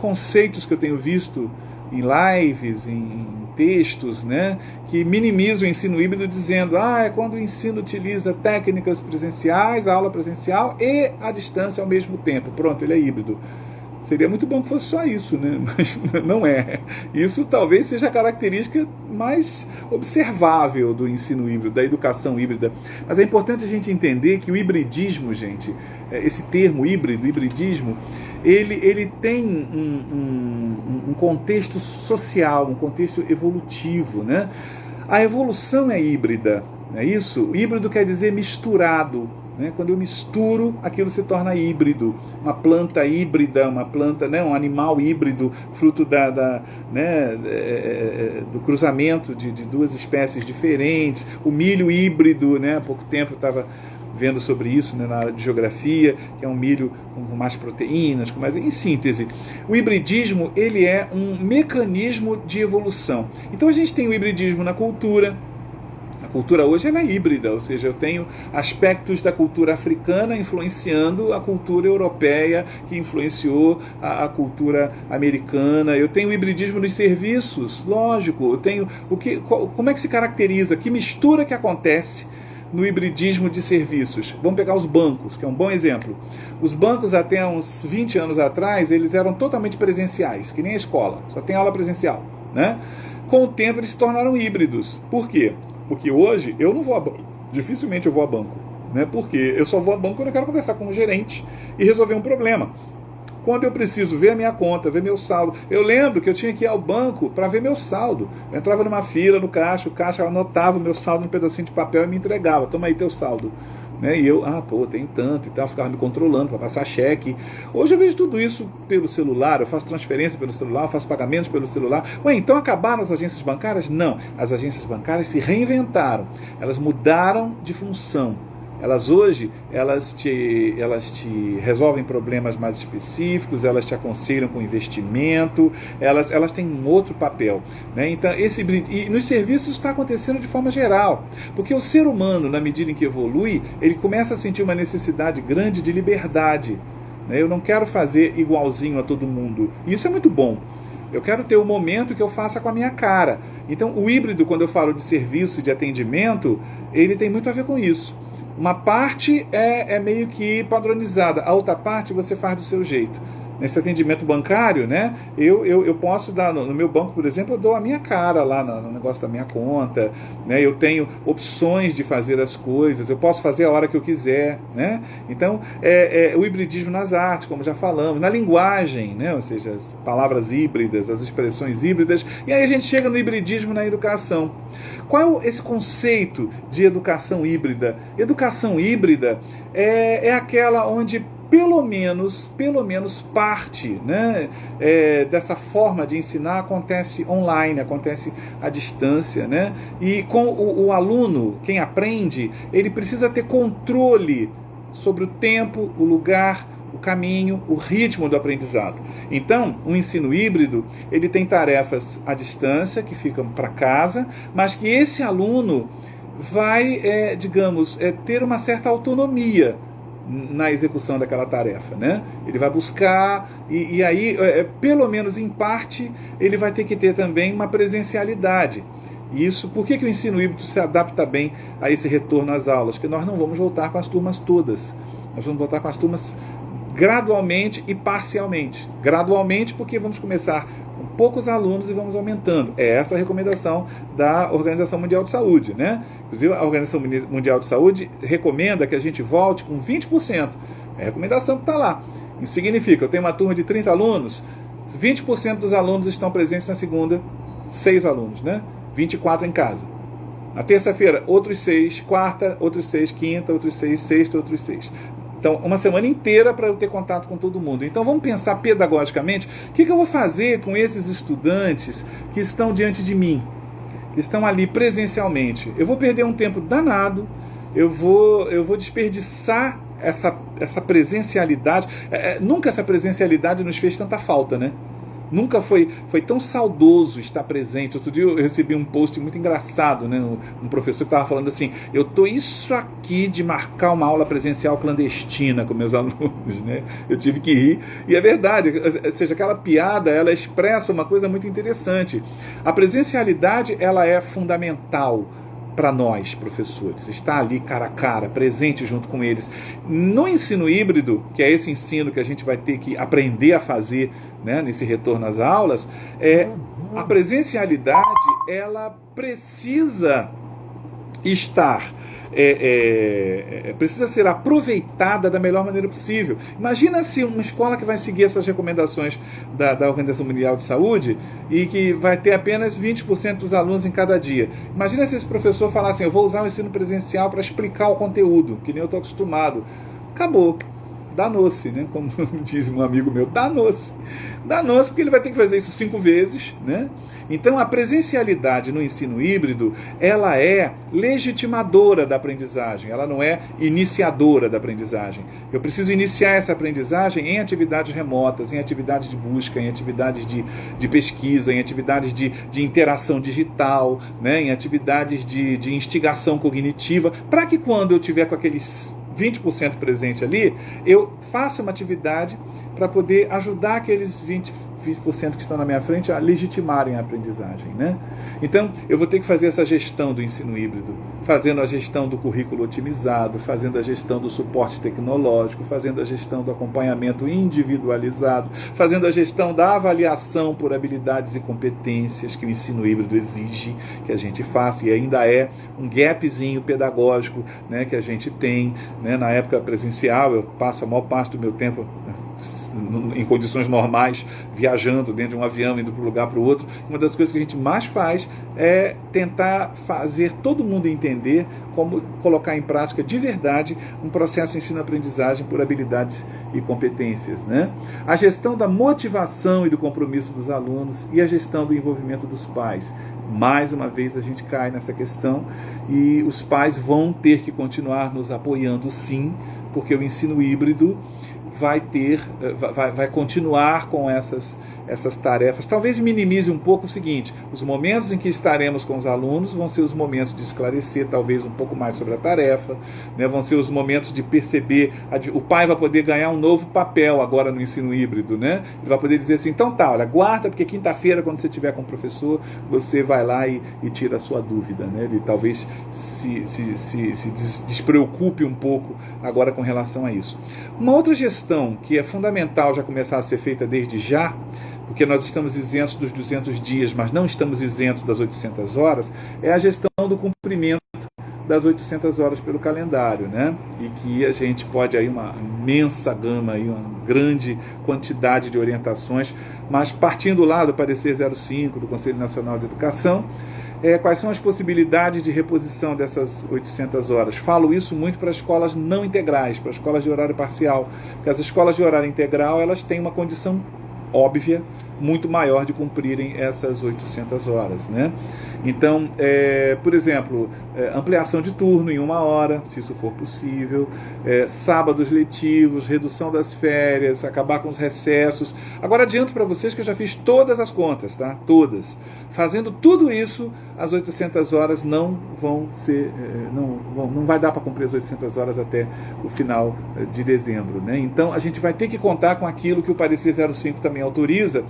conceitos que eu tenho visto em lives, em textos, né, que minimizam o ensino híbrido dizendo é quando o ensino utiliza técnicas presenciais, a aula presencial e a distância ao mesmo tempo. Pronto, ele é híbrido. Seria muito bom que fosse só isso, né? Mas não é. Isso talvez seja a característica mais observável do ensino híbrido, da educação híbrida. Mas é importante a gente entender que o hibridismo, gente, esse termo híbrido, hibridismo, ele tem um contexto social, um contexto evolutivo, né? A evolução é híbrida, não é isso? O híbrido quer dizer misturado. Quando eu misturo, aquilo se torna híbrido. Uma planta híbrida, uma planta, né, um animal híbrido, fruto do cruzamento de duas espécies diferentes. O milho híbrido, né, há pouco tempo eu estava vendo sobre isso, né, na área de geografia, que é um milho com mais proteínas, com mais... Em síntese, o hibridismo, ele é um mecanismo de evolução. Então a gente tem o hibridismo na cultura. A cultura hoje ela é híbrida, ou seja, eu tenho aspectos da cultura africana influenciando a cultura europeia, que influenciou a cultura americana. Eu tenho o hibridismo nos serviços, lógico. Eu tenho como é que se caracteriza, que mistura que acontece no hibridismo de serviços? Vamos pegar os bancos, que é um bom exemplo. Os bancos até uns 20 anos atrás, eles eram totalmente presenciais, que nem a escola, só tem aula presencial, né? Com o tempo eles se tornaram híbridos. Por quê? Porque hoje eu não vou a banco, dificilmente eu vou a banco, né? Porque eu só vou a banco quando eu quero conversar com o gerente e resolver um problema. Quando eu preciso ver a minha conta, ver meu saldo. Eu lembro que eu tinha que ir ao banco para ver meu saldo. Eu entrava numa fila no caixa, o caixa anotava o meu saldo num pedacinho de papel e me entregava. Toma aí teu saldo. E eu, tenho tanto e tal, ficava me controlando para passar cheque. Hoje eu vejo tudo isso pelo celular, eu faço transferência pelo celular, eu faço pagamentos pelo celular. Então acabaram as agências bancárias? Não, as agências bancárias se reinventaram, elas mudaram de função. Elas te resolvem problemas mais específicos, elas te aconselham com investimento, elas têm um outro papel, né? Então, e nos serviços está acontecendo de forma geral, porque o ser humano, na medida em que evolui, ele começa a sentir uma necessidade grande de liberdade, né? Eu não quero fazer igualzinho a todo mundo, e isso é muito bom. Eu quero ter o momento que eu faça com a minha cara. Então, o híbrido, quando eu falo de serviço e de atendimento, ele tem muito a ver com isso. Uma parte é meio que padronizada, a outra parte você faz do seu jeito. Nesse atendimento bancário, né, eu posso dar, no meu banco, por exemplo, eu dou a minha cara lá no negócio da minha conta, né, eu tenho opções de fazer as coisas, eu posso fazer a hora que eu quiser, né, então o hibridismo nas artes, como já falamos, na linguagem, né, ou seja, as palavras híbridas, as expressões híbridas, e aí a gente chega no hibridismo na educação. Qual é esse conceito de educação híbrida? Educação híbrida é aquela onde pelo menos parte, né, dessa forma de ensinar acontece online, acontece à distância, né, e com o aluno, quem aprende, ele precisa ter controle sobre o tempo, o lugar, o caminho, o ritmo do aprendizado. Então, o ensino híbrido, ele tem tarefas à distância, que ficam para casa, mas que esse aluno vai, ter uma certa autonomia na execução daquela tarefa, né? Ele vai buscar e aí, pelo menos em parte, ele vai ter que ter também uma presencialidade. Isso, por que o ensino híbrido se adapta bem a esse retorno às aulas? Porque nós não vamos voltar com as turmas todas. Nós vamos voltar com as turmas gradualmente e parcialmente. Gradualmente porque vamos começar com poucos alunos e vamos aumentando. É essa a recomendação da Organização Mundial de Saúde, né? Inclusive, a Organização Mundial de Saúde recomenda que a gente volte com 20%. É a recomendação que está lá. Isso significa, eu tenho uma turma de 30 alunos, 20% dos alunos estão presentes na segunda, 6 alunos, né? 24 em casa. Na terça-feira, outros 6, quarta, outros 6, quinta, outros 6, sexta, outros 6. Então, uma semana inteira para eu ter contato com todo mundo. Então, vamos pensar pedagogicamente, o que eu vou fazer com esses estudantes que estão diante de mim, que estão ali presencialmente. Eu vou perder um tempo danado, eu vou desperdiçar essa presencialidade. Nunca essa presencialidade nos fez tanta falta, né? Nunca foi tão saudoso estar presente. Outro dia eu recebi um post muito engraçado, né? Um professor que estava falando assim, eu estou isso aqui de marcar uma aula presencial clandestina com meus alunos, né? Eu tive que rir. E é verdade, ou seja, aquela piada, ela expressa uma coisa muito interessante. A presencialidade, ela é fundamental para nós, professores, estar ali cara a cara, presente junto com eles. No ensino híbrido, que é esse ensino que a gente vai ter que aprender a fazer, né, nesse retorno às aulas, a presencialidade, ela precisa estar, precisa ser aproveitada da melhor maneira possível. Imagina se uma escola que vai seguir essas recomendações da Organização Mundial de Saúde e que vai ter apenas 20% dos alunos em cada dia. Imagina se esse professor falar assim, eu vou usar o ensino presencial para explicar o conteúdo, que nem eu estou acostumado. Acabou. Danou-se, né? Como diz um amigo meu, danou-se. Danou-se porque ele vai ter que fazer isso 5 vezes, né? Então, a presencialidade no ensino híbrido, ela é legitimadora da aprendizagem, ela não é iniciadora da aprendizagem. Eu preciso iniciar essa aprendizagem em atividades remotas, em atividades de busca, em atividades de pesquisa, em atividades de interação digital, né? Em atividades de instigação cognitiva, para que quando eu tiver com aqueles 20% presente ali, eu faço uma atividade para poder ajudar aqueles 20% que estão na minha frente a legitimarem a aprendizagem, né? Então, eu vou ter que fazer essa gestão do ensino híbrido, fazendo a gestão do currículo otimizado, fazendo a gestão do suporte tecnológico, fazendo a gestão do acompanhamento individualizado, fazendo a gestão da avaliação por habilidades e competências que o ensino híbrido exige que a gente faça, e ainda é um gapzinho pedagógico, né, que a gente tem, né? Na época presencial, eu passo a maior parte do meu tempo em condições normais, viajando dentro de um avião, indo para um lugar para o outro. Uma das coisas que a gente mais faz é tentar fazer todo mundo entender como colocar em prática de verdade um processo de ensino-aprendizagem por habilidades e competências, né? A gestão da motivação e do compromisso dos alunos e a gestão do envolvimento dos pais. Mais uma vez a gente cai nessa questão e os pais vão ter que continuar nos apoiando, sim, porque o ensino híbrido vai continuar com essas tarefas. Talvez minimize um pouco o seguinte: os momentos em que estaremos com os alunos vão ser os momentos de esclarecer talvez um pouco mais sobre a tarefa, né? Vão ser os momentos de perceber, o pai vai poder ganhar um novo papel agora no ensino híbrido, né? Ele vai poder dizer assim: então tá, olha, guarda, porque quinta-feira, quando você estiver com o professor, você vai lá e tira a sua dúvida, né? Ele talvez se despreocupe um pouco agora com relação a isso. Uma outra gestão que é fundamental já começar a ser feita desde já, porque nós estamos isentos dos 200 dias, mas não estamos isentos das 800 horas, é a gestão do cumprimento das 800 horas pelo calendário, né? E que a gente pode aí uma imensa gama, aí uma grande quantidade de orientações, mas partindo lá do parecer 05 do Conselho Nacional de Educação, quais são as possibilidades de reposição dessas 800 horas? Falo isso muito para escolas não integrais, para escolas de horário parcial, porque as escolas de horário integral, elas têm uma condição óbvia, muito maior de cumprirem essas 800 horas, né? Então, por exemplo, ampliação de turno em 1 hora, se isso for possível, sábados letivos, redução das férias, acabar com os recessos. Agora adianto para vocês que eu já fiz todas as contas, tá? Todas. Fazendo tudo isso, as 800 horas não vão ser, não vai dar para cumprir as 800 horas até o final de dezembro, né? Então, a gente vai ter que contar com aquilo que o parecer 05 também autoriza,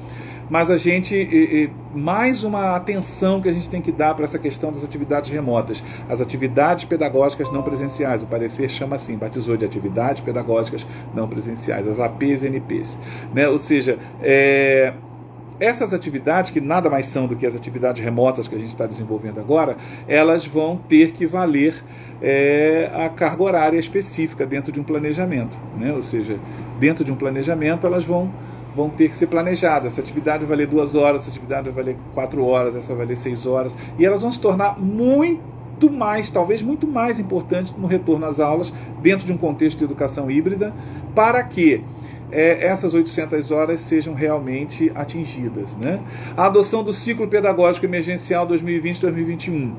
mas a gente, mais uma atenção que a gente tem que dar para essa questão das atividades remotas, as atividades pedagógicas não presenciais, o parecer chama assim, batizou de atividades pedagógicas não presenciais, as APs e NPs, né? Ou seja, essas atividades, que nada mais são do que as atividades remotas que a gente está desenvolvendo agora, elas vão ter que valer a carga horária específica dentro de um planejamento, né? Ou seja, dentro de um planejamento elas vão ter que ser planejadas. Essa atividade vai valer 2 horas, essa atividade vai valer 4 horas, essa vai valer 6 horas, e elas vão se tornar muito mais, talvez muito mais importantes no retorno às aulas, dentro de um contexto de educação híbrida, para que essas 800 horas sejam realmente atingidas, né? A adoção do ciclo pedagógico emergencial 2020-2021.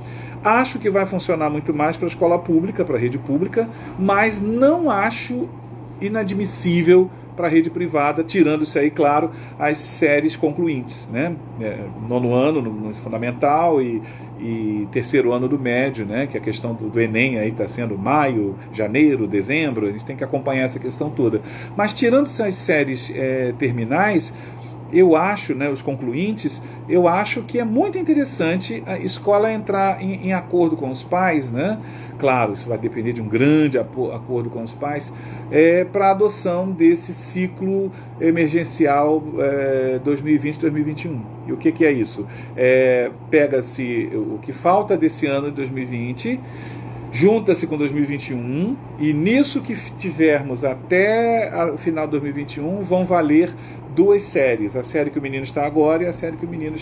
Acho que vai funcionar muito mais para a escola pública, para a rede pública, mas não acho inadmissível para a rede privada, tirando isso aí, claro, as séries concluintes, né? 9º ano no fundamental e 3º ano do médio, né? Que a questão do Enem aí está sendo maio, janeiro, dezembro, a gente tem que acompanhar essa questão toda. Mas tirando essas séries terminais, eu acho, né, os concluintes, eu acho que é muito interessante a escola entrar em acordo com os pais, né? Claro, isso vai depender de um grande acordo com os pais, para a adoção desse ciclo emergencial 2020-2021. E o que é isso? Pega-se o que falta desse ano de 2020, junta-se com 2021, e nisso que tivermos até o final de 2021 vão valer 2 séries, a série que o menino está agora e a série que o menino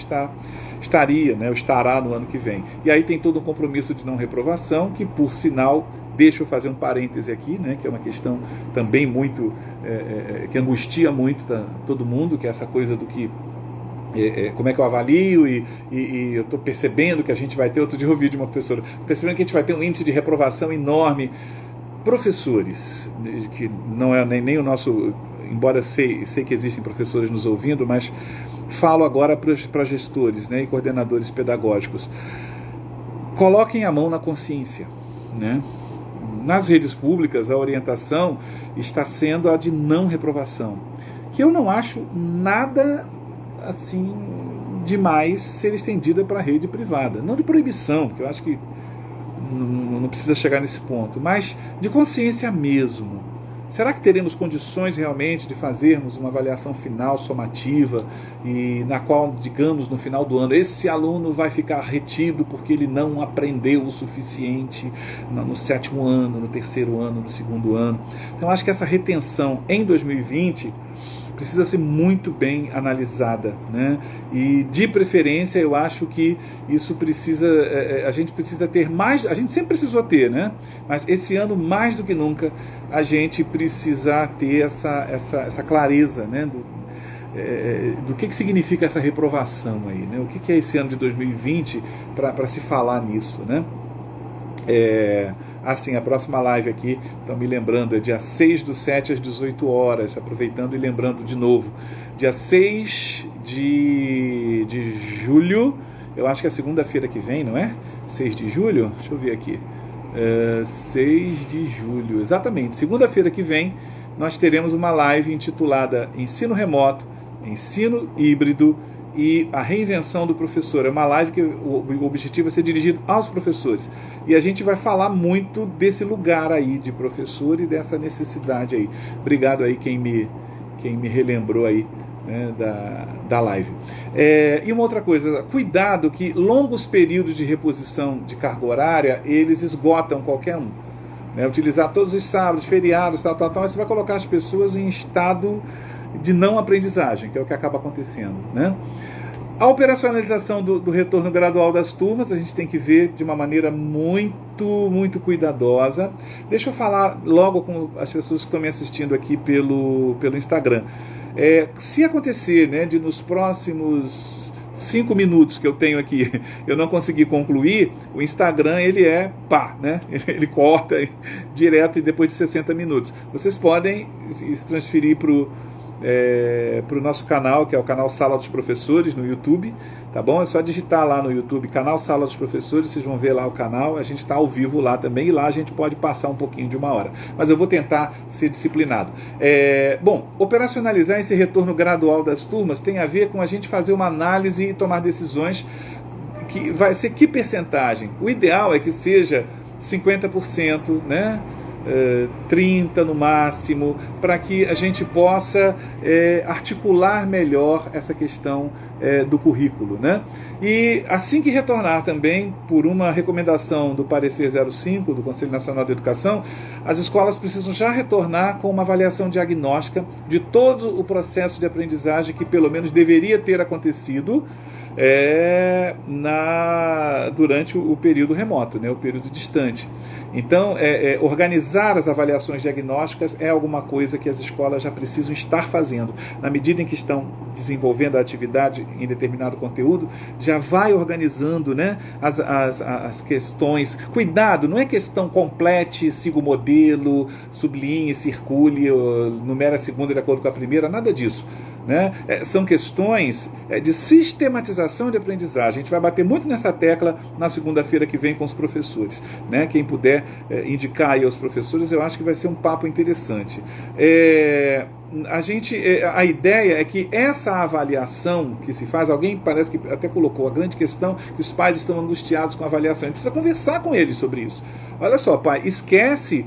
estaria, né, ou estará no ano que vem. E aí tem todo um compromisso de não reprovação, que por sinal, deixa eu fazer um parêntese aqui, né, que é uma questão também muito, que angustia muito todo mundo, que é essa coisa do que como é que eu avalio e eu estou percebendo que a gente vai ter, outro dia eu ouvi de uma professora, percebendo que a gente vai ter um índice de reprovação enorme. Professores, que não é nem o nosso, embora sei que existem professores nos ouvindo, mas falo agora para gestores, né, e coordenadores pedagógicos, coloquem a mão na consciência, né? Nas redes públicas a orientação está sendo a de não reprovação, que eu não acho nada assim demais ser estendida para a rede privada, não de proibição, porque eu acho que não precisa chegar nesse ponto, mas de consciência mesmo. Será que teremos condições realmente de fazermos uma avaliação final somativa e na qual, digamos, no final do ano, esse aluno vai ficar retido porque ele não aprendeu o suficiente no 7º ano, no 3º ano, no 2º ano? Então, acho que essa retenção em 2020 precisa ser muito bem analisada, né? E de preferência eu acho que isso precisa, a gente precisa ter mais, a gente sempre precisou ter, né? Mas esse ano mais do que nunca a gente precisa ter essa clareza, né? Do que significa essa reprovação aí, né? O que é esse ano de 2020 para se falar nisso, né? Assim, a próxima live aqui, estão me lembrando, é dia 6/7 às 18 horas, aproveitando e lembrando de novo. Dia 6 de julho, eu acho que é segunda-feira que vem, não é? 6 de julho? Deixa eu ver aqui. 6 de julho, exatamente. Segunda-feira que vem, nós teremos uma live intitulada Ensino Remoto, Ensino Híbrido e a Reinvenção do Professor. É uma live que o objetivo é ser dirigido aos professores. E a gente vai falar muito desse lugar aí de professor e dessa necessidade aí. Obrigado aí quem me relembrou aí, né, da live. E uma outra coisa, cuidado que longos períodos de reposição de carga horária, eles esgotam qualquer um. Né? Utilizar todos os sábados, feriados, tal, isso vai colocar as pessoas em estado de não aprendizagem, que é o que acaba acontecendo. Né? A operacionalização do retorno gradual das turmas, a gente tem que ver de uma maneira muito cuidadosa. Deixa eu falar logo com as pessoas que estão me assistindo aqui pelo Instagram. Se acontecer, né, de nos próximos 5 minutos que eu tenho aqui, eu não conseguir concluir, o Instagram ele né? Ele corta direto e depois de 60 minutos. Vocês podem se transferir para o nosso canal, que é o canal Sala dos Professores no YouTube, tá bom? É só digitar lá no YouTube, canal Sala dos Professores, vocês vão ver lá o canal, a gente está ao vivo lá também, e lá a gente pode passar um pouquinho de 1 hora, mas eu vou tentar ser disciplinado. Bom, operacionalizar esse retorno gradual das turmas tem a ver com a gente fazer uma análise e tomar decisões, que vai ser que percentagem? O ideal é que seja 50%, né? 30% no máximo, para que a gente possa articular melhor essa questão do currículo. Né? E assim que retornar também, por uma recomendação do parecer 05 do Conselho Nacional de Educação, as escolas precisam já retornar com uma avaliação diagnóstica de todo o processo de aprendizagem que pelo menos deveria ter acontecido durante o período remoto, né, o período distante. Então, organizar as avaliações diagnósticas é alguma coisa que as escolas já precisam estar fazendo. Na medida em que estão desenvolvendo a atividade em determinado conteúdo, já vai organizando, né, as questões. Cuidado, não é questão complete, siga o modelo, sublinhe, circule, numere a segunda de acordo com a primeira, nada disso. Né? São questões de sistematização de aprendizagem. A gente vai bater muito nessa tecla na segunda-feira que vem com os professores. Né? Quem puder indicar aí aos professores, eu acho que vai ser um papo interessante. A ideia é que essa avaliação que se faz, alguém parece que até colocou a grande questão, que os pais estão angustiados com a avaliação. A gente precisa conversar com eles sobre isso. Olha só, pai, esquece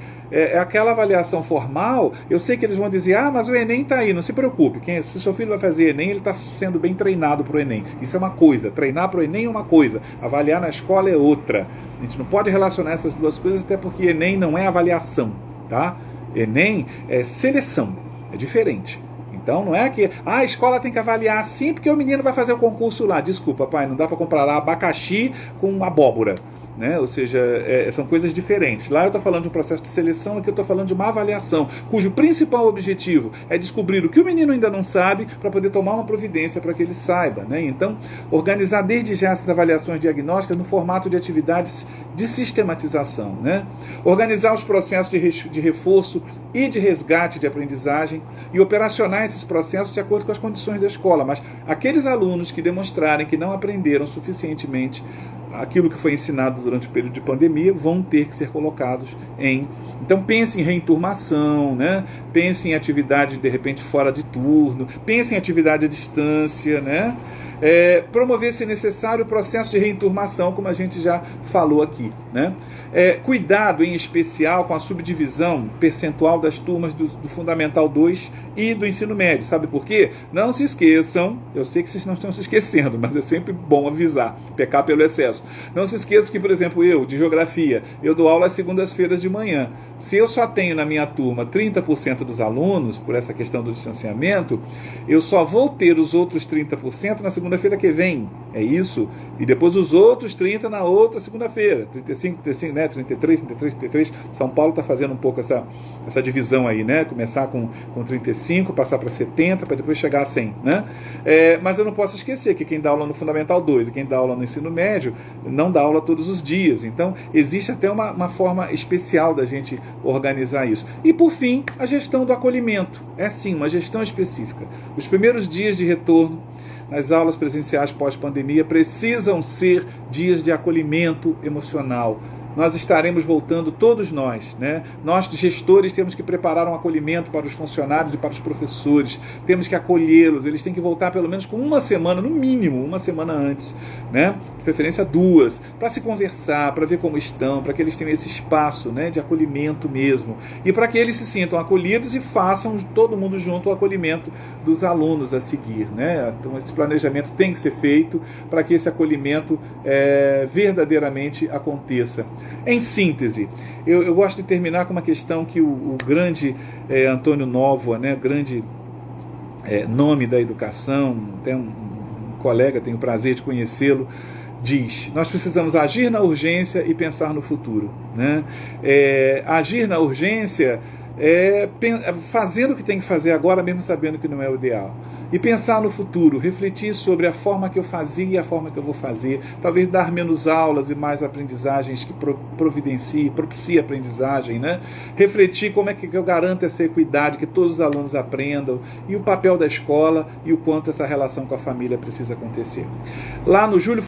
aquela avaliação formal. Eu sei que eles vão dizer, mas o Enem está aí, não se preocupe, se o seu filho vai fazer Enem, ele está sendo bem treinado para o Enem. Isso é uma coisa, treinar para o Enem é uma coisa, avaliar na escola é outra. A gente não pode relacionar essas duas coisas, até porque Enem não é avaliação, tá? Enem é seleção, é diferente. Então não é que a escola tem que avaliar sim, porque o menino vai fazer o concurso lá. Desculpa, pai, não dá para comparar lá abacaxi com abóbora. Né? Ou seja, são coisas diferentes. Lá eu estou falando de um processo de seleção, aqui eu estou falando de uma avaliação, cujo principal objetivo é descobrir o que o menino ainda não sabe para poder tomar uma providência para que ele saiba. Né? Então, organizar desde já essas avaliações diagnósticas no formato de atividades de sistematização. Né? Organizar os processos de reforço e de resgate de aprendizagem e operacionar esses processos de acordo com as condições da escola. Mas aqueles alunos que demonstrarem que não aprenderam suficientemente aquilo que foi ensinado durante o período de pandemia vão ter que ser colocados em... Então pense em reenturmação, né? Pense em atividade de repente fora de turno, pense em atividade à distância, né? Promover, se necessário, o processo de reenturmação, como a gente já falou aqui. Né? Cuidado, em especial, com a subdivisão percentual das turmas do Fundamental 2 e do ensino médio. Sabe por quê? Não se esqueçam, eu sei que vocês não estão se esquecendo, mas é sempre bom avisar, pecar pelo excesso. Não se esqueçam que, por exemplo, eu, de geografia, eu dou aula às segundas-feiras de manhã. Se eu só tenho na minha turma 30% dos alunos, por essa questão do distanciamento, eu só vou ter os outros 30% na segunda segunda-feira que vem, é isso, e depois os outros 30 na outra segunda-feira, 35, 35, né, 33, 33, 33, São Paulo está fazendo um pouco essa divisão aí, né, começar com 35, passar para 70, para depois chegar a 100, né, mas eu não posso esquecer que quem dá aula no Fundamental 2 e quem dá aula no ensino médio não dá aula todos os dias, então existe até uma forma especial da gente organizar isso. E por fim, a gestão do acolhimento, é sim, uma gestão específica. Os primeiros dias de retorno nas aulas presenciais pós-pandemia precisam ser dias de acolhimento emocional. Nós estaremos voltando, todos nós, né? Nós, gestores, temos que preparar um acolhimento para os funcionários e para os professores, temos que acolhê-los, eles têm que voltar pelo menos com uma semana, no mínimo, uma semana antes, né? De preferência 2, para se conversar, para ver como estão, para que eles tenham esse espaço, né, de acolhimento mesmo, e para que eles se sintam acolhidos e façam todo mundo junto o acolhimento dos alunos a seguir, né? Então esse planejamento tem que ser feito para que esse acolhimento verdadeiramente aconteça. Em síntese, eu gosto de terminar com uma questão que o grande Antônio Nóvoa, né, grande nome da educação, até um colega, tenho o prazer de conhecê-lo, diz: nós precisamos agir na urgência e pensar no futuro, né? Agir na urgência fazendo o que tem que fazer agora, mesmo sabendo que não é o ideal. E pensar no futuro, refletir sobre a forma que eu fazia e a forma que eu vou fazer, talvez dar menos aulas e mais aprendizagens que propicie aprendizagem, né? Refletir como é que eu garanto essa equidade, que todos os alunos aprendam, e o papel da escola e o quanto essa relação com a família precisa acontecer. Lá no Júlio